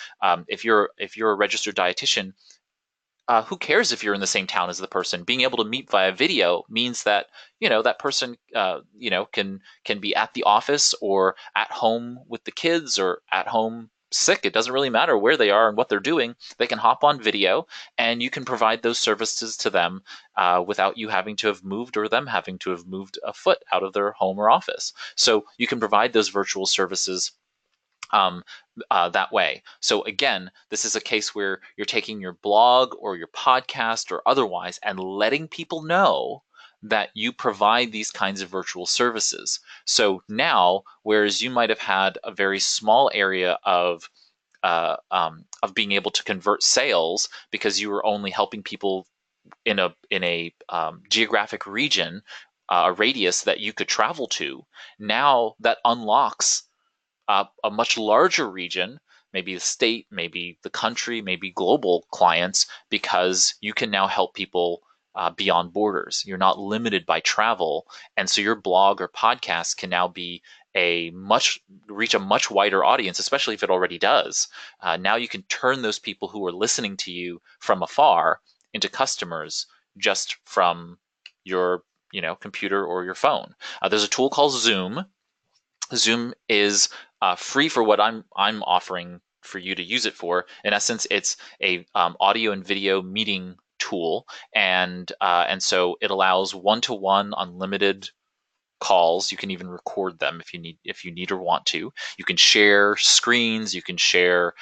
C: if you're a registered dietitian, who cares if you're in the same town as the person? Being able to meet via video means that that person can be at the office or at home with the kids or at home sick. It doesn't really matter where they are and what they're doing. They can hop on video, and you can provide those services to them without you having to have moved, or them having to have moved a foot out of their home or office. So you can provide those virtual services um, that way. So again, this is a case where you're taking your blog or your podcast or otherwise and letting people know that you provide these kinds of virtual services. So now, whereas you might have had a very small area of being able to convert sales because you were only helping people in a geographic region, a radius that you could travel to, now that unlocks a much larger region, maybe the state, maybe the country, maybe global clients, because you can now help people beyond borders. You're not limited by travel. And so your blog or podcast can now be reach a much wider audience, especially if it already does. Now you can turn those people who are listening to you from afar into customers just from your computer or your phone. There's a tool called Zoom. Zoom is free for what I'm offering for you to use it for. In essence, it's a audio and video meeting tool, and so it allows one-to-one unlimited calls. You can even record them if you need or want to. You can share screens, you can share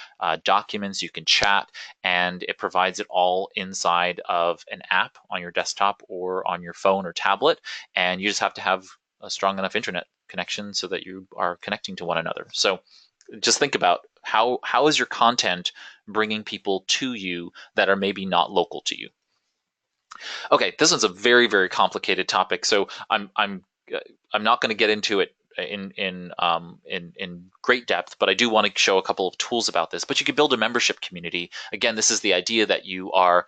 C: documents, you can chat, and it provides it all inside of an app on your desktop or on your phone or tablet. And you just have to have a strong enough internet connection so that you are connecting to one another. So just think about how is your content bringing people to you that are maybe not local to you. Okay, this one's a very, very complicated topic, so I'm not going to get into it in great depth, but I do want to show a couple of tools about this. But you can build a membership community. Again, this is the idea that you are,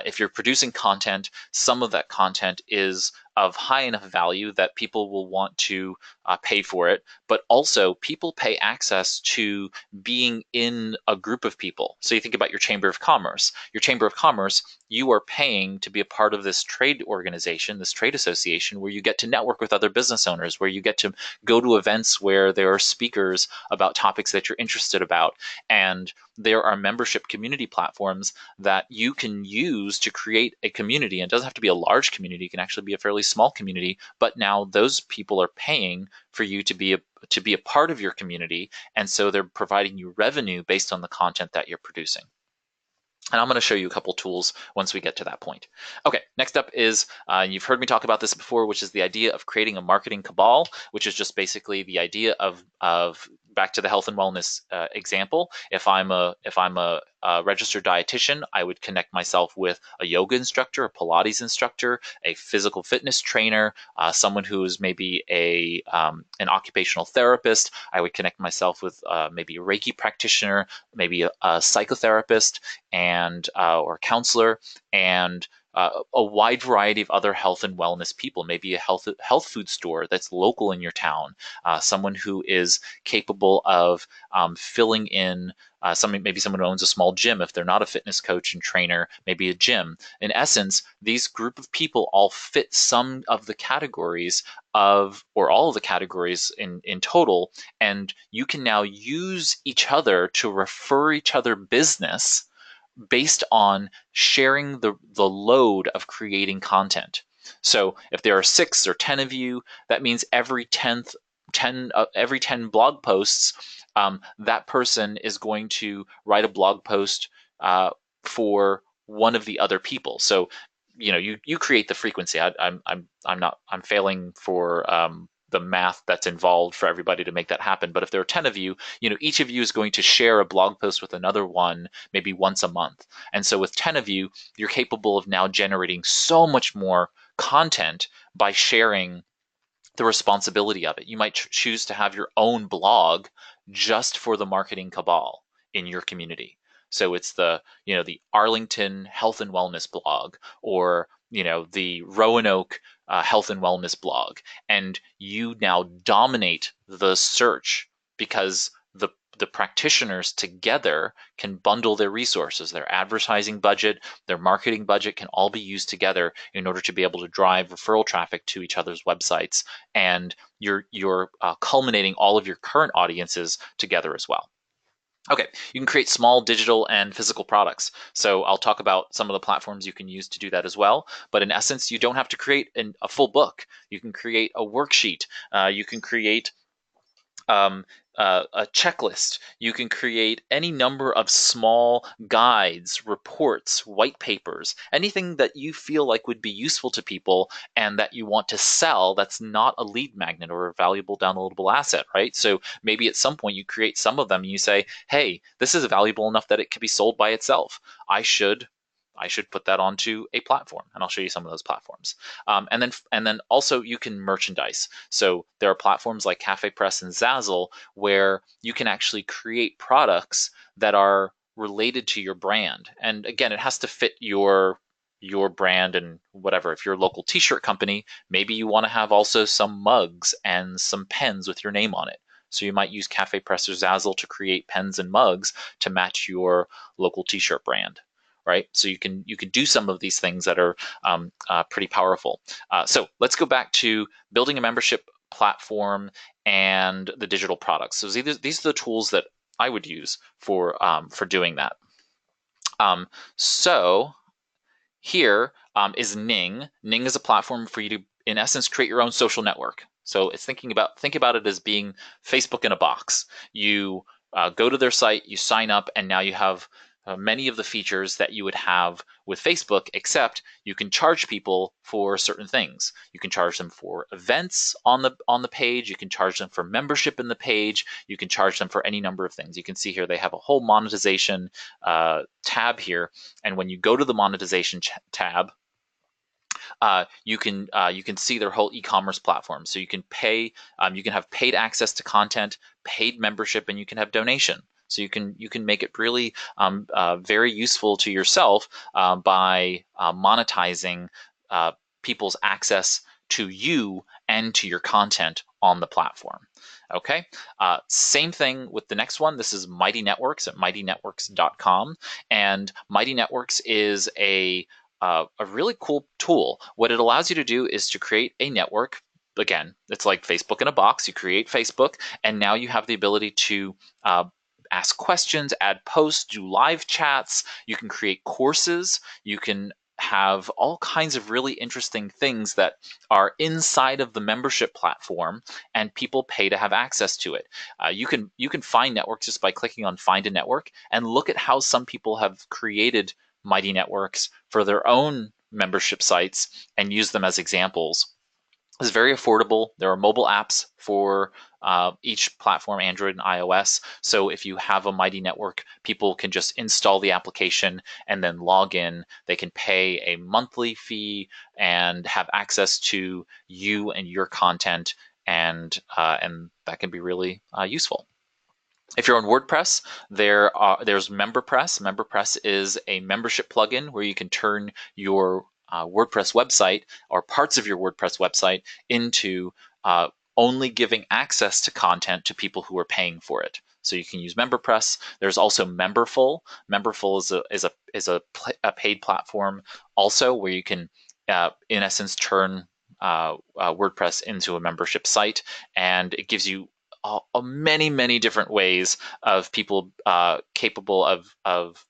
C: if you're producing content, some of that content is of high enough value that people will want to pay for it, but also people pay access to being in a group of people. So you think about your Chamber of Commerce. Your Chamber of Commerce, you are paying to be a part of this trade organization, this trade association, where you get to network with other business owners, where you get to go to events where there are speakers about topics that you're interested about. And there are membership community platforms that you can use to create a community. And it doesn't have to be a large community. It can actually be a fairly small community, but now those people are paying for you to be a part of your community, and so they're providing you revenue based on the content that you're producing. And I'm going to show you a couple tools once we get to that point. Okay, next up is, you've heard me talk about this before, which is the idea of creating a marketing cabal, which is just basically the idea of back to the health and wellness example. If I'm a registered dietitian, I would connect myself with a yoga instructor, a Pilates instructor, a physical fitness trainer, someone who is maybe an occupational therapist. I would connect myself with maybe a Reiki practitioner, maybe a psychotherapist, and or counselor, and a wide variety of other health and wellness people, maybe a health food store that's local in your town, someone who is capable of filling in, maybe someone who owns a small gym if they're not a fitness coach and trainer, maybe a gym. In essence, these group of people all fit some of the categories of, or all of the categories in total, and you can now use each other to refer each other business based on sharing the load of creating content. So if there are 6 or 10 of you, that means every 10 blog posts, that person is going to write a blog post for one of the other people. So you create the frequency. I'm failing for the math that's involved for everybody to make that happen. But if there are 10 of you, each of you is going to share a blog post with another one maybe once a month. And so with 10 of you, you're capable of now generating so much more content by sharing the responsibility of it. You might choose to have your own blog just for the marketing cabal in your community. So it's the Arlington Health and Wellness blog, or the Roanoke Health and Wellness blog, and you now dominate the search because the practitioners together can bundle their resources, their advertising budget, their marketing budget can all be used together in order to be able to drive referral traffic to each other's websites, and you're culminating all of your current audiences together as well. Okay, you can create small digital and physical products. So I'll talk about some of the platforms you can use to do that as well. But in essence, you don't have to create a full book. You can create a worksheet. You can create um, a checklist. You can create any number of small guides, reports, white papers, anything that you feel like would be useful to people and that you want to sell that's not a lead magnet or a valuable downloadable asset, right? So maybe at some point you create some of them and you say, hey, this is valuable enough that it can be sold by itself. I should put that onto a platform, and I'll show you some of those platforms. And then also you can merchandise. So there are platforms like Cafe Press and Zazzle where you can actually create products that are related to your brand. And again, it has to fit your brand and whatever. If you're a local t-shirt company, maybe you want to have also some mugs and some pens with your name on it. So you might use Cafe Press or Zazzle to create pens and mugs to match your local t-shirt brand. Right, so you can do some of these things that are pretty powerful. So let's go back to building a membership platform and the digital products. So these are the tools that I would use for doing that. So here is Ning. Ning is a platform for you to, in essence, create your own social network. So it's think about it as being Facebook in a box. You go to their site, you sign up, and now you have many of the features that you would have with Facebook, except you can charge people for certain things. You can charge them for events on the page. You can charge them for membership in the page. You can charge them for any number of things. You can see here they have a whole monetization tab here, and when you go to the monetization tab, you can see their whole e-commerce platform. So you can pay, you can have paid access to content, paid membership, and you can have donation. So you can make it really very useful to yourself by monetizing people's access to you and to your content on the platform. Okay, same thing with the next one. This is Mighty Networks at mightynetworks.com, and Mighty Networks is a really cool tool. What it allows you to do is to create a network. Again, it's like Facebook in a box. You create Facebook, and now you have the ability to ask questions, add posts, do live chats. You can create courses. You can have all kinds of really interesting things that are inside of the membership platform, and people pay to have access to it. You can find networks just by clicking on Find a Network and look at how some people have created Mighty Networks for their own membership sites and use them as examples. It's very affordable. There are mobile apps for each platform, Android and iOS. So if you have a Mighty Network, people can just install the application and then log in. They can pay a monthly fee and have access to you and your content, and that can be really useful. If you're on WordPress, there's MemberPress. MemberPress is a membership plugin where you can turn your WordPress website or parts of your WordPress website into only giving access to content to people who are paying for it. So you can use MemberPress. There's also Memberful. Memberful is a paid platform also where you can, in essence, turn WordPress into a membership site, and it gives you many different ways of people capable of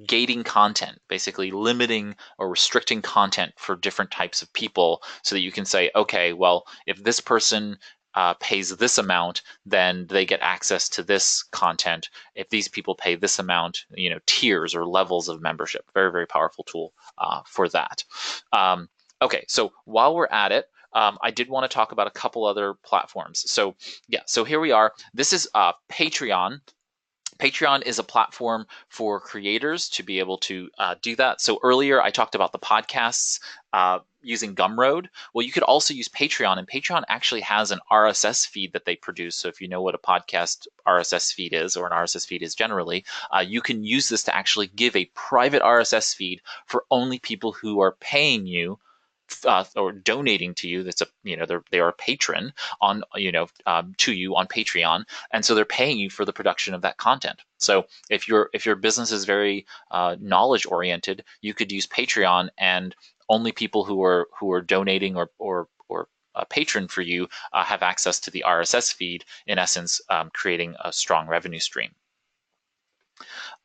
C: gating content, basically limiting or restricting content for different types of people, so that you can say, okay, well, if this person pays this amount, then they get access to this content. If these people pay this amount, tiers or levels of membership. Very, very powerful tool for that. Okay, so while we're at it, I did want to talk about a couple other platforms. So yeah, so here we are. This is Patreon. Patreon is a platform for creators to be able to do that. So earlier I talked about the podcasts using Gumroad. Well, you could also use Patreon, and Patreon actually has an RSS feed that they produce. So if you know what a podcast RSS feed is, or an RSS feed is generally, you can use this to actually give a private RSS feed for only people who are paying you or donating to you. That's they are a patron on to you on Patreon, and so they're paying you for the production of that content. So if your business is very knowledge oriented, you could use Patreon, and only people who are donating or a patron for you have access to the RSS feed. In essence, creating a strong revenue stream.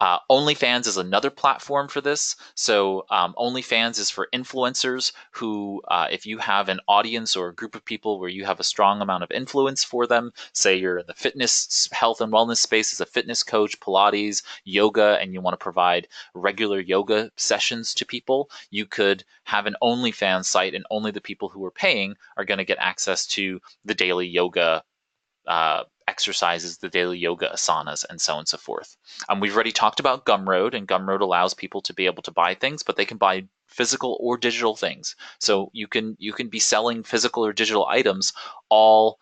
C: OnlyFans is another platform for this. So OnlyFans is for influencers who, if you have an audience or a group of people where you have a strong amount of influence for them, say you're in the fitness, health, and wellness space as a fitness coach, Pilates, yoga, and you want to provide regular yoga sessions to people, you could have an OnlyFans site, and only the people who are paying are going to get access to the daily yoga exercises, the daily yoga asanas, and so on and so forth. We've already talked about Gumroad, and Gumroad allows people to be able to buy things, but they can buy physical or digital things. So you can be selling physical or digital items all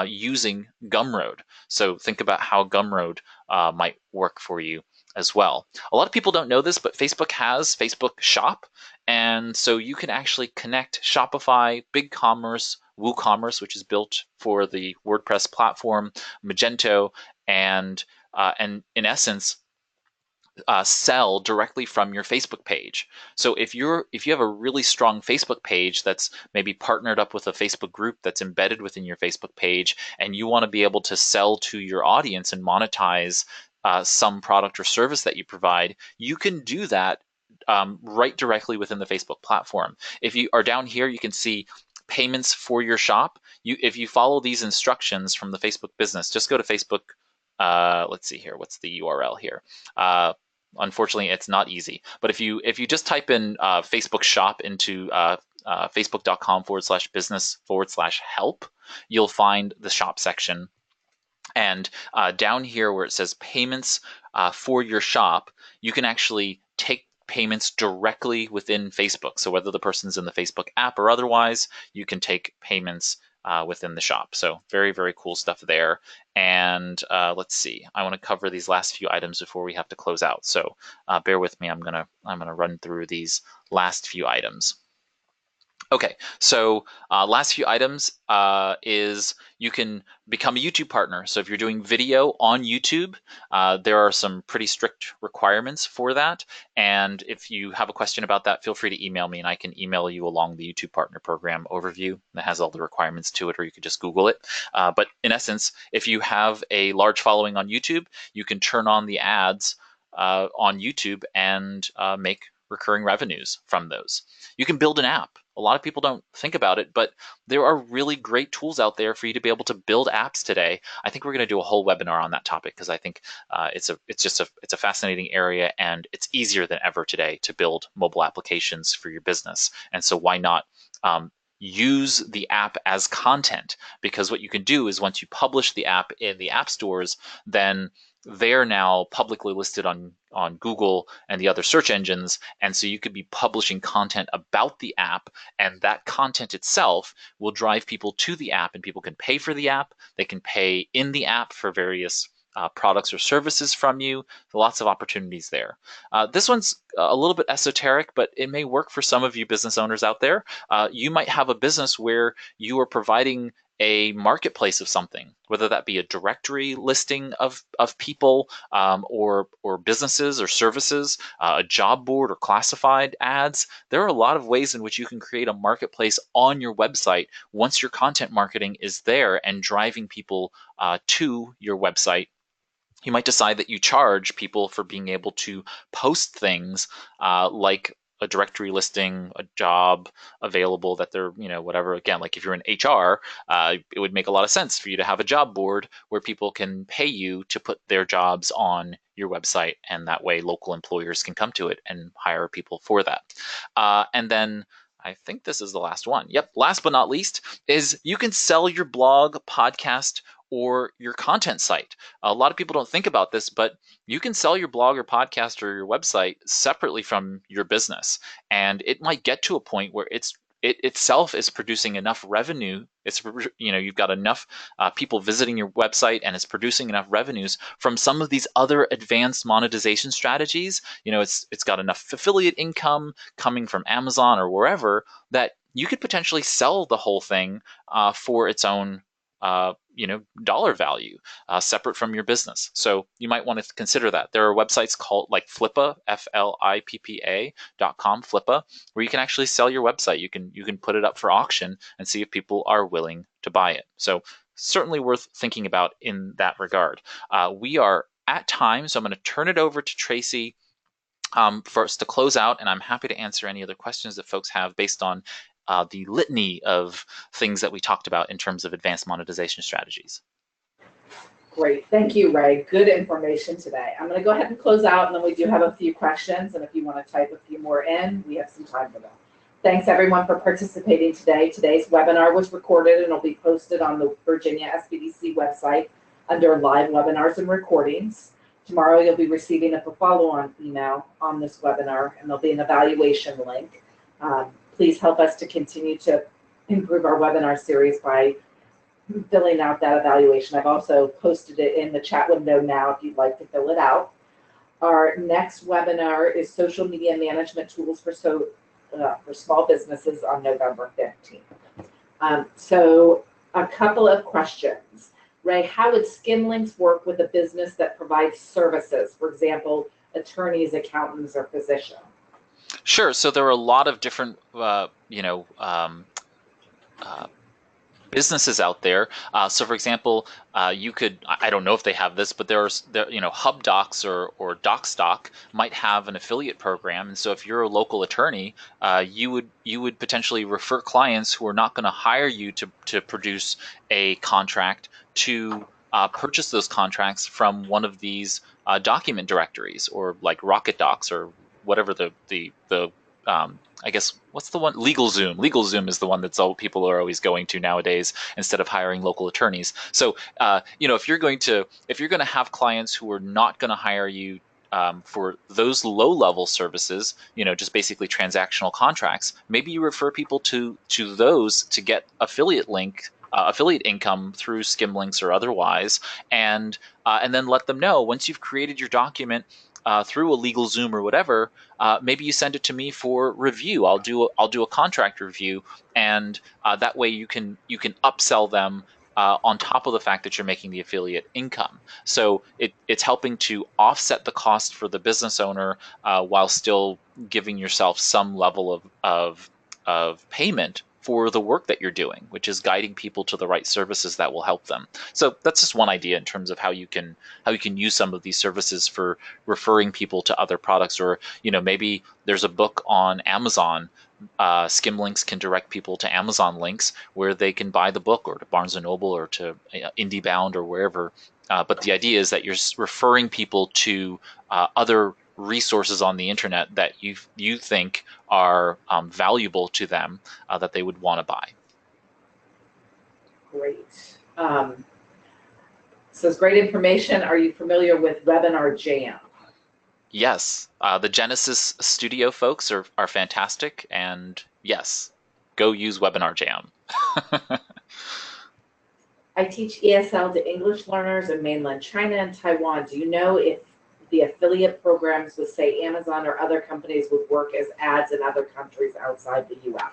C: using Gumroad. So think about how Gumroad might work for you as well. A lot of people don't know this, but Facebook has Facebook Shop, and so you can actually connect Shopify, BigCommerce, WooCommerce, which is built for the WordPress platform, Magento, and in essence, sell directly from your Facebook page. So if you have a really strong Facebook page that's maybe partnered up with a Facebook group that's embedded within your Facebook page, and you want to be able to sell to your audience and monetize some product or service that you provide, you can do that right directly within the Facebook platform. If you are down here, you can see payments for your shop. If you follow these instructions from the Facebook business, just go to Facebook. Let's see here. What's the URL here? Unfortunately, it's not easy. But if you just type in Facebook shop into facebook.com/business/help, you'll find the shop section. And down here where it says payments for your shop, you can actually take payments directly within Facebook. So whether the person's in the Facebook app or otherwise, you can take payments within the shop. So very, very cool stuff there. And let's see, I want to cover these last few items before we have to close out. So bear with me. I'm gonna run through these last few items. Okay, so last few items is you can become a YouTube partner. So if you're doing video on YouTube, there are some pretty strict requirements for that. And if you have a question about that, feel free to email me, and I can email you along the YouTube Partner Program overview that has all the requirements to it, or you could just Google it. But in essence, if you have a large following on YouTube, you can turn on the ads on YouTube and make recurring revenues from those. You can build an app. A lot of people don't think about it, but there are really great tools out there for you to be able to build apps today. I think we're going to do a whole webinar on that topic because I think it's a fascinating area, and it's easier than ever today to build mobile applications for your business. And so why not use the app as content? Because what you can do is once you publish the app in the app stores, then they're now publicly listed on Google and the other search engines. And so you could be publishing content about the app, and that content itself will drive people to the app, and people can pay for the app. They can pay in the app for various products or services from you. Lots of opportunities there. This one's a little bit esoteric, but it may work for some of you business owners out there. You might have a business where you are providing a marketplace of something, whether that be a directory listing of people or businesses or services, a job board or classified ads. There are a lot of ways in which you can create a marketplace on your website once your content marketing is there and driving people to your website. You might decide that you charge people for being able to post things like a directory listing, a job available that they're, whatever. Again, like if you're in HR, it would make a lot of sense for you to have a job board where people can pay you to put their jobs on your website, and that way local employers can come to it and hire people for that. And then I think this is the last one. Yep. Last but not least is you can sell your blog, podcast, or your content site. A lot of people don't think about this, but you can sell your blog or podcast or your website separately from your business. And it might get to a point where it itself is producing enough revenue. You've got enough people visiting your website, and it's producing enough revenues from some of these other advanced monetization strategies. It's got enough affiliate income coming from Amazon or wherever that you could potentially sell the whole thing for its own dollar value, separate from your business. So you might want to consider that. There are websites called like Flippa, FLIPPA.com, Flippa, where you can actually sell your website. You can put it up for auction and see if people are willing to buy it. So certainly worth thinking about in that regard. We are at time, so I'm going to turn it over to Tracy for us to close out, and I'm happy to answer any other questions that folks have based on the litany of things that we talked about in terms of advanced monetization strategies.
B: Great. Thank you, Ray. Good information today. I'm going to go ahead and close out, and then we do have a few questions, and if you want to type a few more in, we have some time for them. Thanks, everyone, for participating today. Today's webinar was recorded and will be posted on the Virginia SBDC website under live webinars and recordings. Tomorrow, you'll be receiving a follow-on email on this webinar, and there'll be an evaluation link. Please help us to continue to improve our webinar series by filling out that evaluation. I've also posted it in the chat window now if you'd like to fill it out. Our next webinar is Social Media Management Tools for Small Businesses on November 15th. So a couple of questions. Ray, how would skim links work with a business that provides services, for example, attorneys, accountants, or physicians?
C: Sure. So there are a lot of different, businesses out there. So, for example, you could, I don't know if they have this, but HubDocs or DocStock might have an affiliate program. And so if you're a local attorney, you would potentially refer clients who are not going to hire you to produce a contract to purchase those contracts from one of these document directories, or like Rocket Docs, or whatever the I guess, what's the one? LegalZoom. LegalZoom is the one that's all people are always going to nowadays instead of hiring local attorneys. So, if you're going to have clients who are not going to hire you for those low-level services, just basically transactional contracts, maybe you refer people to those to get affiliate income through skim links or otherwise, and then let them know once you've created your document through a LegalZoom or whatever, maybe you send it to me for review. I'll do a contract review, and that way you can upsell them on top of the fact that you're making the affiliate income. So it's helping to offset the cost for the business owner while still giving yourself some level of payment for the work that you're doing, which is guiding people to the right services that will help them. So that's just one idea in terms of how you can use some of these services for referring people to other products. Or maybe there's a book on Amazon. Skim links can direct people to Amazon links where they can buy the book, or to Barnes and Noble, or to IndieBound, or wherever. But the idea is that you're referring people to other resources on the internet that you think are valuable to them, that they would want to buy.
B: Great. So it's great information. Are you familiar with Webinar Jam?
C: Yes, the Genesis Studio folks are fantastic, and yes, go use Webinar Jam.
B: I teach ESL to English learners in mainland China and Taiwan. Do you know if the affiliate programs with, say, Amazon or other companies would work as ads in other countries outside the U.S.?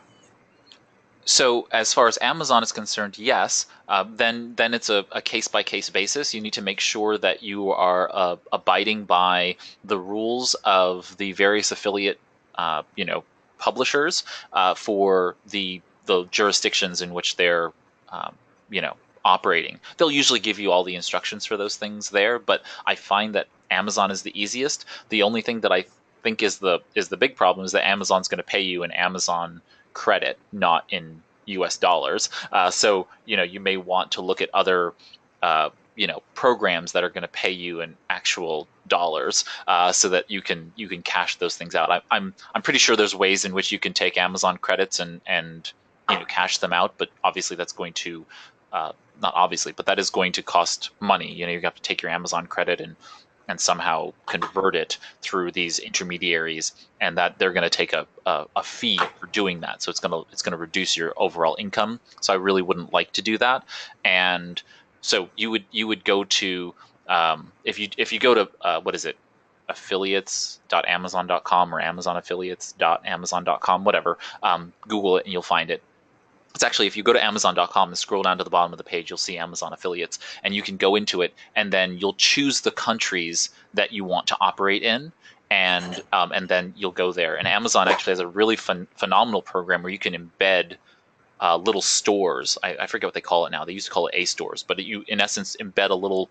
C: So as far as Amazon is concerned, yes. Then it's a case-by-case basis. You need to make sure that you are abiding by the rules of the various affiliate, publishers for the jurisdictions in which they're, operating. They'll usually give you all the instructions for those things there, but I find that Amazon is the easiest. The only thing that I think is the big problem is that Amazon's going to pay you in Amazon credit, not in US dollars. So, you may want to look at other programs that are going to pay you in actual dollars, so that you can cash those things out. I'm pretty sure there's ways in which you can take Amazon credits and cash them out, but obviously that's going to not obviously, but that is going to cost money. You have to take your Amazon credit and somehow convert it through these intermediaries, and that they're going to take a fee for doing that. So it's going to reduce your overall income. So I really wouldn't like to do that. And so you would go to if you go to what is it, affiliates.amazon.com or amazonaffiliates.amazon.com, whatever, Google it and you'll find it. It's actually, if you go to amazon.com and scroll down to the bottom of the page, you'll see Amazon affiliates, and you can go into it, and then you'll choose the countries that you want to operate in, and then you'll go there. And Amazon actually has a really phenomenal program where you can embed little stores. I forget what they call it now. They used to call it A-stores, but you, in essence, embed a little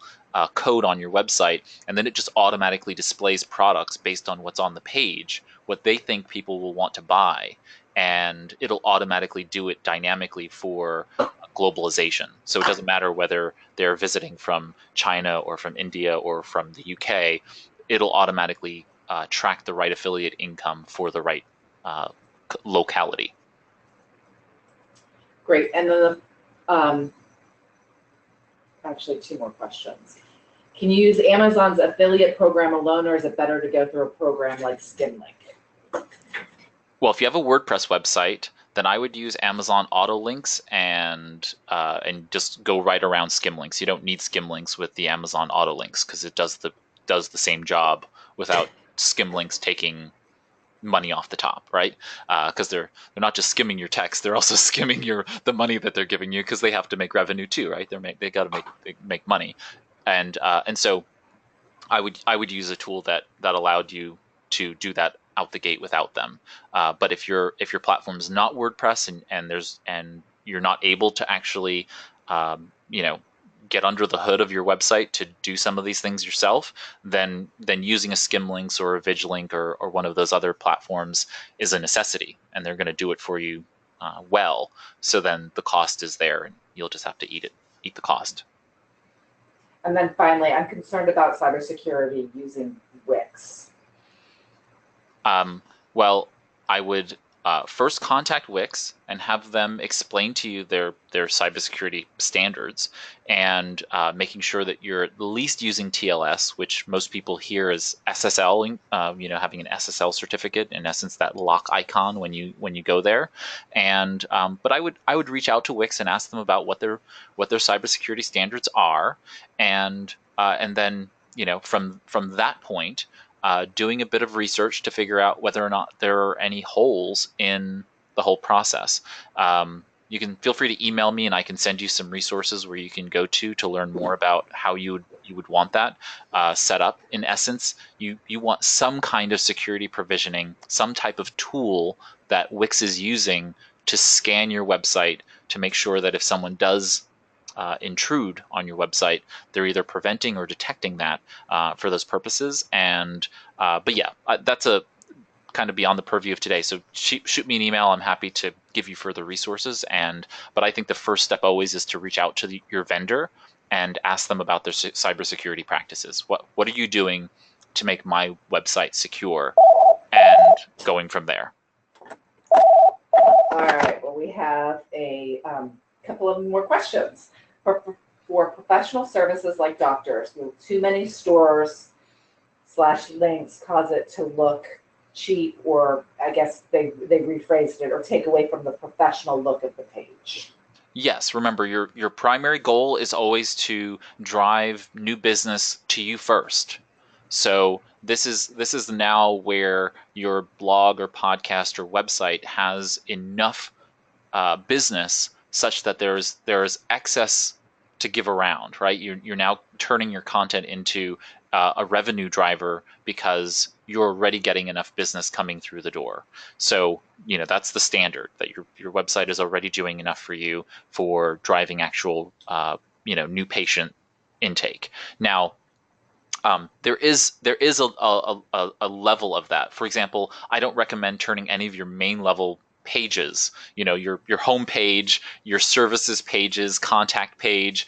C: code on your website, and then it just automatically displays products based on what's on the page, what they think people will want to buy, and it'll automatically do it dynamically for globalization. So it doesn't matter whether they're visiting from China or from India or from the UK, it'll automatically track the right affiliate income for the right locality.
B: Great. And then actually 2 more questions. Can you use Amazon's affiliate program alone, or is it better to go through a program like Skimlink?
C: Well, if you have a WordPress website, then I would use Amazon Auto Links and just go right around Skimlinks. You don't need Skimlinks with the Amazon Auto Links because it does the same job without Skimlinks taking money off the top, right? Because they're not just skimming your text; they're also skimming the money that they're giving you, because they have to make revenue too, right? They got to make money, and so I would use a tool that allowed you to do that out the gate without them. But if your platform is not WordPress and you're not able to actually get under the hood of your website to do some of these things yourself, then using a Skimlinks or a VigLink or one of those other platforms is a necessity, and they're going to do it for you well. So then the cost is there, and you'll just have to eat the cost.
B: And then finally, I'm concerned about cybersecurity using Wix.
C: Well, I would first contact Wix and have them explain to you their cybersecurity standards, and making sure that you're at least using TLS, which most people hear as SSL, having an SSL certificate, in essence that lock icon when you go there. And but I would reach out to Wix and ask them about what their cybersecurity standards are, and then from that point, doing a bit of research to figure out whether or not there are any holes in the whole process. You can feel free to email me, and I can send you some resources where you can go to learn more about how you would want that set up. In essence, you want some kind of security provisioning, some type of tool that Wix is using to scan your website to make sure that if someone does intrude on your website, they're either preventing or detecting that for those purposes. And but yeah, that's a kind of beyond the purview of today. So shoot me an email. I'm happy to give you further resources. But I think the first step always is to reach out to your vendor and ask them about their cybersecurity practices. What are you doing to make my website secure? And going from there.
B: All right. Well, we have a couple of more questions. For professional services like doctors, will too many stores / links cause it to look cheap, or I guess they rephrased it, or take away from the professional look of the page?
C: Yes, remember your primary goal is always to drive new business to you first. So this is now where your blog or podcast or website has enough business such that there's excess to give around, right? You're now turning your content into a revenue driver because you're already getting enough business coming through the door. So that's the standard, that your website is already doing enough for you for driving actual new patient intake. Now, there is a level of that. For example, I don't recommend turning any of your main level pages, your home page, your services pages, contact page,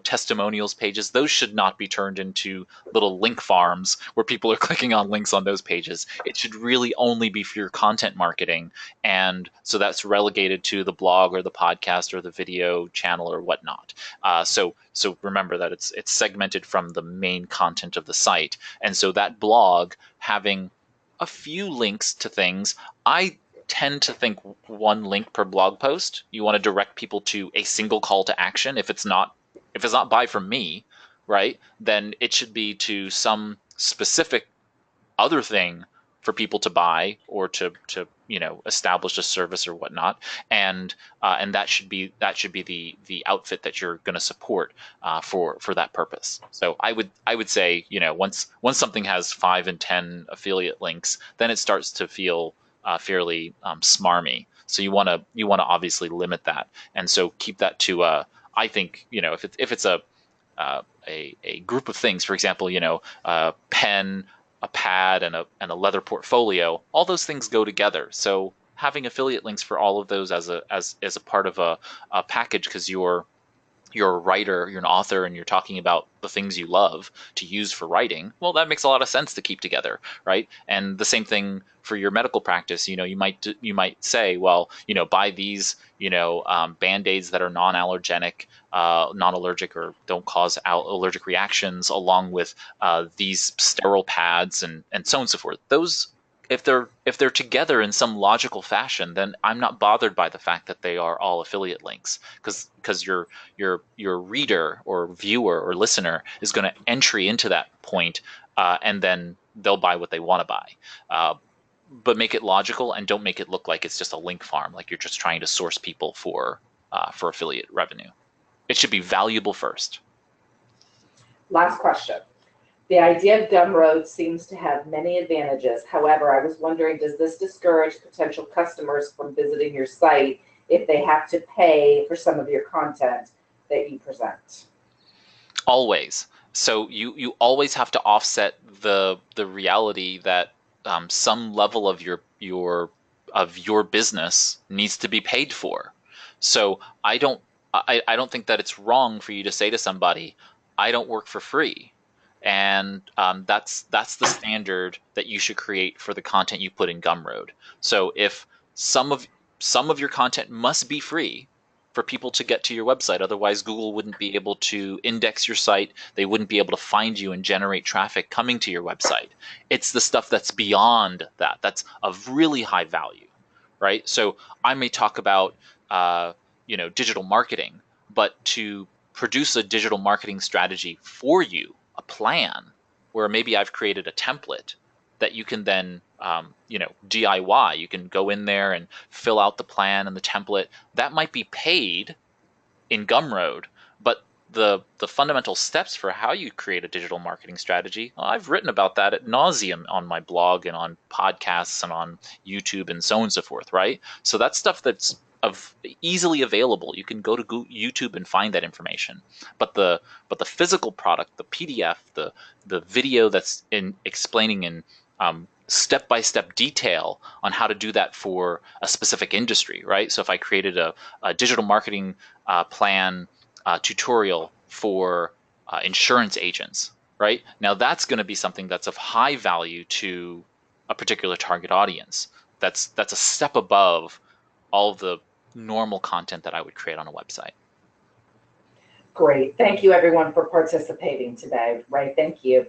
C: testimonials pages. Those should not be turned into little link farms where people are clicking on links on those pages. It should really only be for your content marketing, and so that's relegated to the blog or the podcast or the video channel or whatnot. So remember that it's segmented from the main content of the site, and so that blog having a few links to things, I tend to think one link per blog post. You want to direct people to a single call to action. If it's not buy from me, right, then it should be to some specific other thing for people to buy or to establish a service or whatnot, and that should be the outfit that you're going to support for that purpose. So I would say, once something has 5 and 10 affiliate links, then it starts to feel fairly smarmy. So you want to obviously limit that, and so keep that to I think, if it's a group of things, for example, a pen, a pad, and a leather portfolio, all those things go together. So having affiliate links for all of those as a part of a package, because you're a writer, you're an author, and you're talking about the things you love to use for writing, well, that makes a lot of sense to keep together, right? And the same thing for your medical practice. You might say, well, buy these, Band-Aids that are non-allergenic, non-allergic, or don't cause allergic reactions, along with these sterile pads, and so on and so forth. Those, if they're together in some logical fashion, then I'm not bothered by the fact that they are all affiliate links, because your reader or viewer or listener is going to entry into that point, and then they'll buy what they want to buy. But make it logical, and don't make it look like it's just a link farm, like you're just trying to source people for affiliate revenue. It should be valuable first.
B: Last question. The idea of Gumroad seems to have many advantages. However, I was wondering, does this discourage potential customers from visiting your site if they have to pay for some of your content that you present?
C: Always. So you always have to offset the reality that some level of your business needs to be paid for. So I don't think that it's wrong for you to say to somebody, I don't work for free. And that's the standard that you should create for the content you put in Gumroad. So if some of your content must be free for people to get to your website, otherwise Google wouldn't be able to index your site. They wouldn't be able to find you and generate traffic coming to your website. It's the stuff that's beyond that that's of really high value, right? So I may talk about digital marketing, but to produce a digital marketing strategy for you, a plan where maybe I've created a template that you can then DIY. You can go in there and fill out the plan and the template. That might be paid in Gumroad, but the fundamental steps for how you create a digital marketing strategy, well, I've written about that at nauseum on my blog and on podcasts and on YouTube and so on and so forth, right? So that's stuff that's easily available. You can go to YouTube and find that information. But the physical product, the PDF, the video that's in explaining in step-by-step detail on how to do that for a specific industry, right? So if I created a digital marketing plan tutorial for insurance agents, right? Now that's going to be something that's of high value to a particular target audience. That's a step above all of the normal content that I would create on a website.
B: Great. Thank you, everyone, for participating today. Ray, thank you.